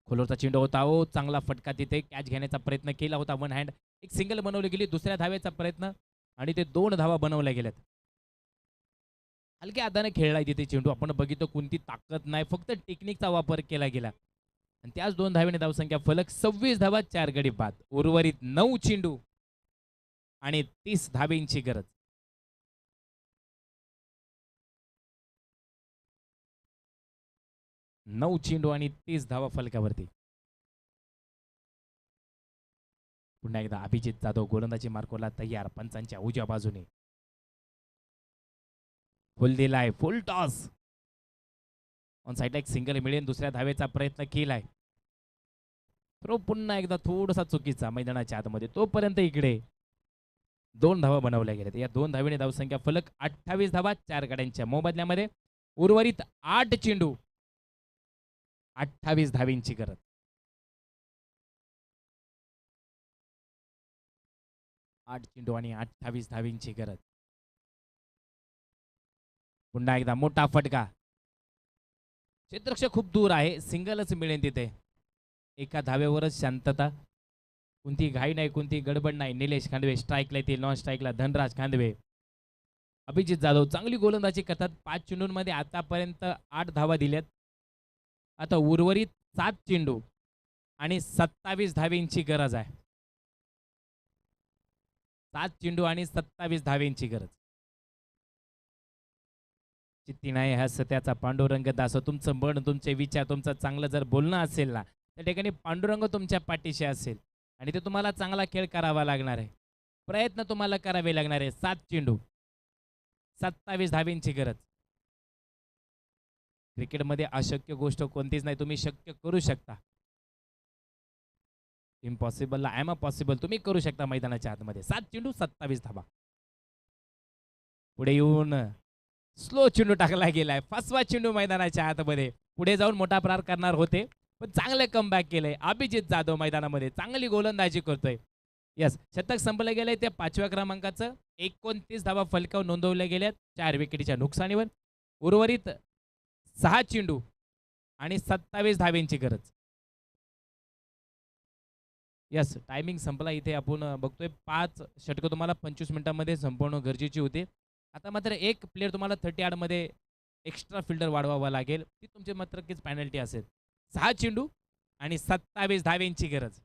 S2: खोलवरचा चेंडू होता हो, चांगला फटका तिथे कॅच घेण्याचा प्रयत्न केला होता. वन हँड एक सिंगल बनवली गेली. दुसऱ्या धावेचा प्रयत्न आणि ते 2 धावा बनवल्या गेल्यात. हलक्या हाताने खेळलाय तिथे चेंडू. आपण बघितलं कोणती ताकद नाही, फक्त टेक्निकचा वापर केला गेला आणि त्याच 2 धावेने धावसंख्या फलक 26 धावा 4 गडी बाद. उर्वरित 9 चेंडू आणि 30 धावेंची गरज. नऊ चेंडू आणि 30 धावा फलकावरती. पुन्हा एकदा अभिजित जाधव गोलंदाजी मार्कोला तयार. पंचांच्या उजव्या बाजूने फुल दिलाय, फुल टॉस. ऑन साईडला एक सिंगल मिळेल. दुसऱ्या धावेचा प्रयत्न केलाय. थ्रो पुन्हा एकदा थोडासा चुकीचा मैदानाच्या आतमध्ये. तोपर्यंत इकडे 2 धावा बनवल्या गेल्यात. या 2 धावेने धावसंख्या फलक 28 धावा 4 गाड्यांच्या मोबदल्यामध्ये. उर्वरित 8 चेंडू 28 धावेंची गरज. आठ चेंडू आणि 28 धावेंची गरज. पुन्हा एकदा मोठा फटका. क्षेत्ररक्षक खूप दूर आहे. सिंगलच मिळेल तिथे. एका धावेवरच शांतता. कोणती घाई नाही, कोणती गडबड नाही. निलेश खांदवे स्ट्राईकला येतील. नॉन स्ट्राईकला धनराज खांदवे. अभिजित जाधव चांगली गोलंदाजी करतात. 5 चेंडूंमध्ये आतापर्यंत 8 धावा दिल्यात. आता उर्वरित 7 चेंडू आणि 27 धावेंची गरज आहे. 7 चेंडू आणि 27 धावेंची गरज. चित्ती नाही हा सत्याचा पांडुरंग दास. तुमचं मन, तुमचे विचार, तुमचं चांगलं जर बोलणं असेल ना, त्या ठिकाणी पांडुरंग तुमच्या पाठीशी असेल आणि ते तुम्हाला चांगला खेळ करावा लागणार आहे. प्रयत्न तुम्हाला करावे लागणार आहे. 7 चेंडू 27 धावेंची गरज. क्रिकेटमध्ये अशक्य गोष्ट कोणतीच नाही. तुम्ही शक्य करू शकता. इम्पॉसिबलला आय एम अ पॉसिबल तुम्ही करू शकता मैदानाच्या आतमध्ये. 7 चेंडू 27 धावा. पुढे येऊन स्लो चेंडू टाकला गेलाय. 5वा चेंडू मैदानाच्या आतमध्ये. पुढे जाऊन मोठा प्रहार करणार होते पण चांगले कमबॅक केलंय. अभिजित जाधव मैदानामध्ये चांगली गोलंदाजी करतोय. यस, शतक संपलं गेलंय. त्या 5व्या क्रमांकाचं 29 धावा फलकावर नोंदवल्या गेल्यात 4 विकेटीच्या नुकसानीवर. उर्वरित 6 चेंडू आणि 27 धावेंची गरज. यस, टायमिंग संपला. इथे आपण बघतोय 5 षटकं तुम्हाला 25 मिनिटांमध्ये संपवणं गरजेची होती. आता मात्र एक प्लेअर तुम्हाला 30 मध्ये एक्स्ट्रा फिल्डर वाढवावा लागेल. ती तुमची मात्र कीच पेनल्टी असेल. 6 चेंडू आणि 27 धावेंची गरज.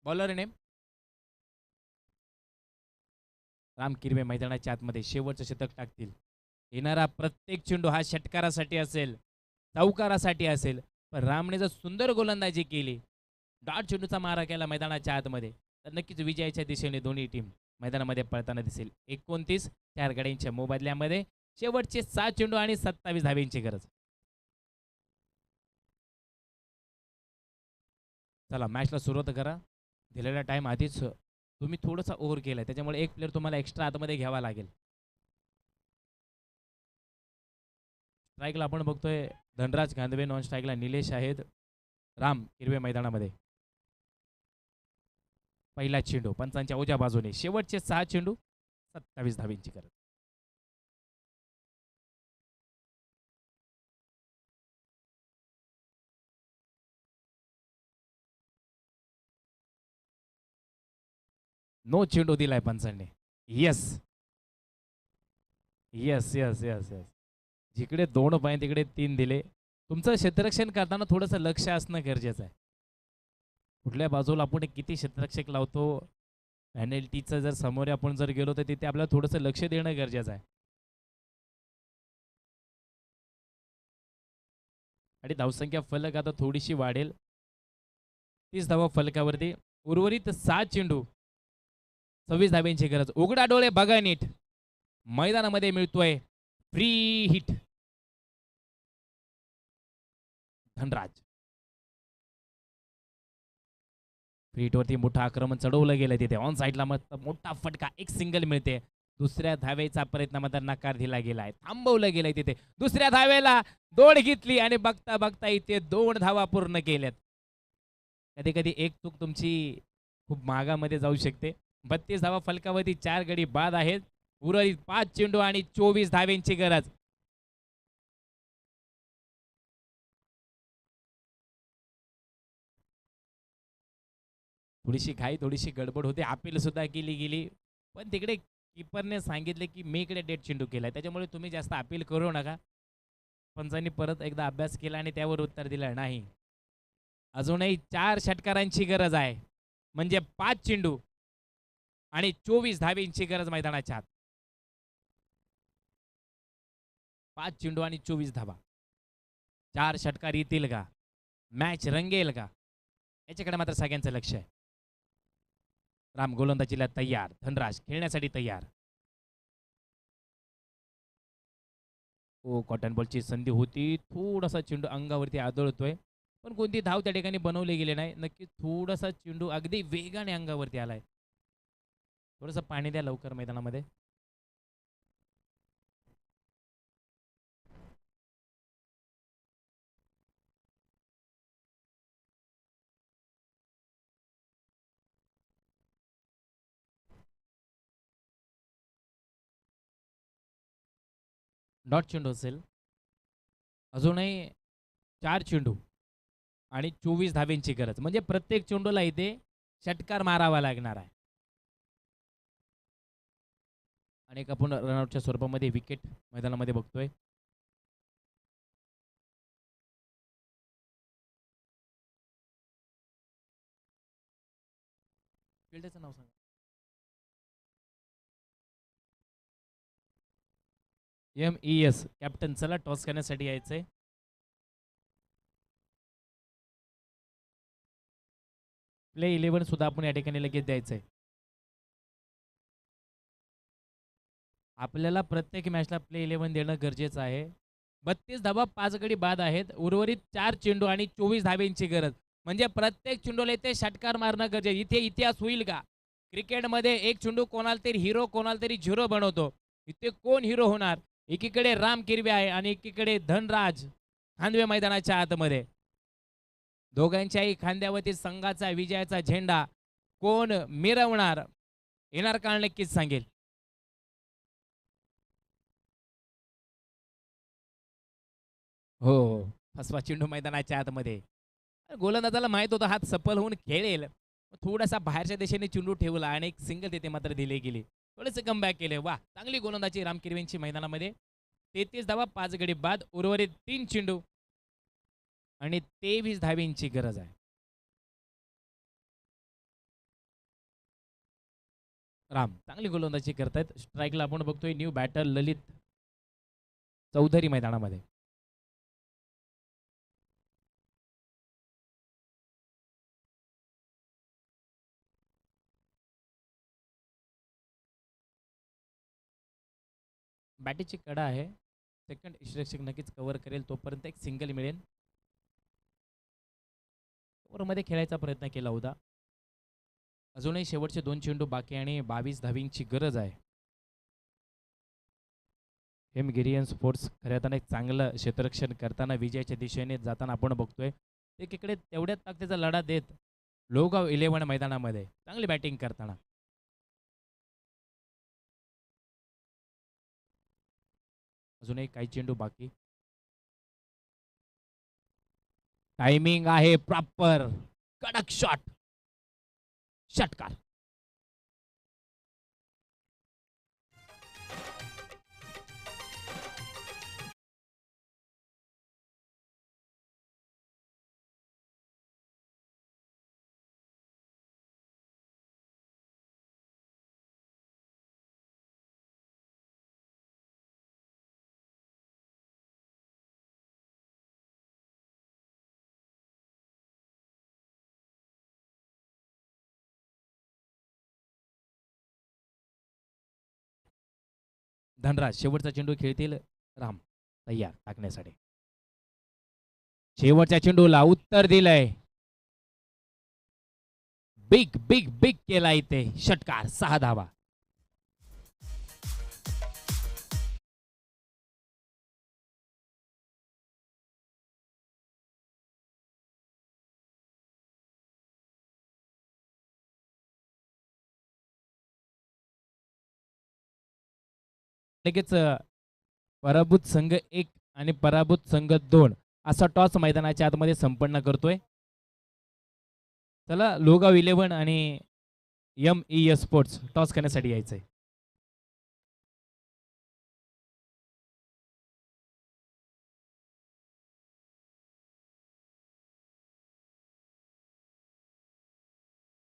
S2: बॉलर नेम राम किरवे मैदानाच्या आतमध्ये शेवटचं शतक टाकतील. येणारा प्रत्येक चेंडू हा षटकारासाठी असेल, चौकारासाठी असेल. पण रामने जर सुंदर गोलंदाजी केली, डॉट चेंडूचा मारा केला मैदानाच्या आतमध्ये, तर नक्कीच विजयाच्या दिशेने दोन्ही टीम मैदानामध्ये पळताना दिसेल. 29 4 गाड्यांच्या मोबदल्यामध्ये शेवटचे 7 चेंडू आणि 27 धावेंची गरज. चला मॅचला सुरुवात करा. दिलेला टाइम आधीच तुम्ही थोडासा ओव्हर केलाय, त्याच्यामुळे एक प्लेअर तुम्हाला एक्स्ट्रा आतमध्ये घ्यावा लागेल. स्ट्राईकला आपण बघतोय धनराज खांदवे. नॉन स्ट्राईकला निलेश आहेत. राम हिरवे मैदानामध्ये. पहिला चेंडू पंचांच्या उजव्या बाजूने. शेवटचे 6 चेंडू 27 धावेंची गरज. नो चेंडू दिलाय पंचांनी. Yes yes yes yes yes. जिकडे 2 पाहिजे तिकडे 3 दिले. तुमचं क्षेत्ररक्षण करताना थोडंसं लक्ष असणं गरजेचं आहे. कुठल्या बाजूला आपण किती क्षेत्ररक्षक लावतो, पेनल्टीचं जर समोर आपण जर गेलो तर तिथे आपल्याला थोडंसं लक्ष देणं गरजेचं आहे. आणि धावसंख्या फलक आता थोडीशी वाढेल. 30 धावा फलकावरती. उर्वरित 7 चेंडू 26 धावेंची गरज. उघडा डोळे बघा नीट. मैदानामध्ये मिळतोय फ्री हिट. धनराज फ्री हिटवरती मोठा आक्रमण चढवलं गेलं तिथे. ऑन साईडला मोठा फटका. एक सिंगल मिळते. दुसऱ्या धावेचा प्रयत्न मात्र नकार दिला गेलाय, थांबवलं गेलंय तिथे. दुसऱ्या धावेला दोड घेतली आणि बघता बघता इथे 2 धावा पूर्ण केल्यात. कधी कधी एक चूक तुमची खूप मागामध्ये जाऊ शकते. 32 धावा फलकावरती, 4 गडी बाद आहेत. उर्वरित 5 चेंडू आणि 24 धावेंची गरज. थोडीशी घाई, थोडीशी गडबड होते. अपील सुद्धा केली गेली, पण तिकडे कीपरने सांगितले की मी इकडे डेड चेंडू केलाय, त्याच्यामुळे तुम्ही जास्त अपील करू नका. पंचांनी परत एकदा अभ्यास केला आणि त्यावर उत्तर दिलं नाही. अजूनही 4 षटकारांची गरज आहे, म्हणजे 5 चेंडू आणि 24 धावेंची गरज मैदानाच्या आत. 5 चेंडू आणि 24 धावा. 4 षटकार येतील का? मॅच रंगेल का? याच्याकडे मात्र सगळ्यांचं लक्ष आहे. राम गोलंदाजीला तयार, धनराज खेळण्यासाठी तयार. ओ कॉटन बॉलची संधी होती, थोडासा चेंडू अंगावरती आदळतोय, पण कोणती धाव त्या ठिकाणी बनवली गेली नाही. नक्की थोडासा चेंडू अगदी वेगाने अंगावरती आलाय. थोडंसं पाणी द्या लवकर मैदानामध्ये. डॉट चेंडू असेल. अजूनही 4 चेंडू आणि 24 धावेंची गरज, म्हणजे प्रत्येक चेंडूला इथे षटकार मारावा लागणार आहे. आणि आपण रनआउटच्या स्वरूपामध्ये विकेट मैदानामध्ये बघतोय. फिल्डरचं नाव सांगा. MES captain. चला टॉस करण्यासाठी यायचंय. प्ले 11 सुद्धा आपण या ठिकाणी लगेच द्यायचंय. आपल्याला प्रत्येक मॅचला प्ले 11 देणं गरजेचं आहे. 32 धावा, 5 गडी बाद आहेत. उर्वरित 4 चेंडू आणि 24 धावेंची गरज, म्हणजे प्रत्येक चेंडूला इथे षटकार मारणं गरजेचं. इथे इतिहास होईल का? क्रिकेटमध्ये एक चेंडू कोणाला तरी हिरो, कोणाला तरी झिरो बनवतो. इथे कोण हिरो होणार? एकीकडे राम किरवे आहे आणि एकीकडे धनराज खांदवे मैदानाच्या आतमध्ये. दोघांच्याही खांद्यावरती संघाचा विजयाचा झेंडा कोण मिरवणार? येणार काळ नक्कीच सांगेल. हो हो, फसवा चेंडू मैदानाच्या आतमध्ये. गोलंदाजाला माहित होतं हात सफल होऊन खेळेल, थोडासा बाहेरच्या दिशेने चेंडू ठेवला आणि एक सिंगल तिथे मात्र दिले गेले. थोडेसे कमबॅक केले. वा, चांगली गोलंदाजी राम किरवेंची मैदानामध्ये. 33 धावा, 5 गडी बाद, उर्वरित 3 चेंडू आणि 23 धावेंची गरज आहे. राम चांगली गोलंदाजी करतायत. स्ट्राईकला आपण बघतोय न्यू बॅटर ललित चौधरी मैदानामध्ये. बॅटीची कडा आहे. सेकंड इष्टरक्षक नक्कीच कव्हर करेल, तोपर्यंत एक सिंगल मिळेल. ओव्हरमध्ये खेळायचा प्रयत्न केला होता. अजूनही शेवटचे 2 चेंडू बाकी आणि 22 धावींची गरज आहे. हेमगिरियन स्पोर्ट्स खऱ्या अर्थाने एक चांगलं क्षेत्ररक्षण करताना विजयाच्या दिशेने जाताना आपण बघतोय. एकीकडे तेवढ्याच ताकदीचा लढा देत लोहगाव 11 मैदानामध्ये चांगली बॅटिंग करताना. अजूनही काही चेंडू बाकी. टायमिंग आहे प्रॉपर. कडक शॉट, षटकार. धनराज शेवटचा चेंडू खेळतील. राम तयार टाकण्यासाठी. शेवटच्या चेंडूला उत्तर दिलंय. बिग बिग बिग केला इथे षटकार. 6 धावा. लगेच पराभूत संघ 1 आणि पराभूत संघ 2 असा टॉस मैदानाच्या आतमध्ये संपन्न करतोय. चला लोगाव 11 आणि एम ई स्पोर्ट्स टॉस करण्यासाठी यायचंय.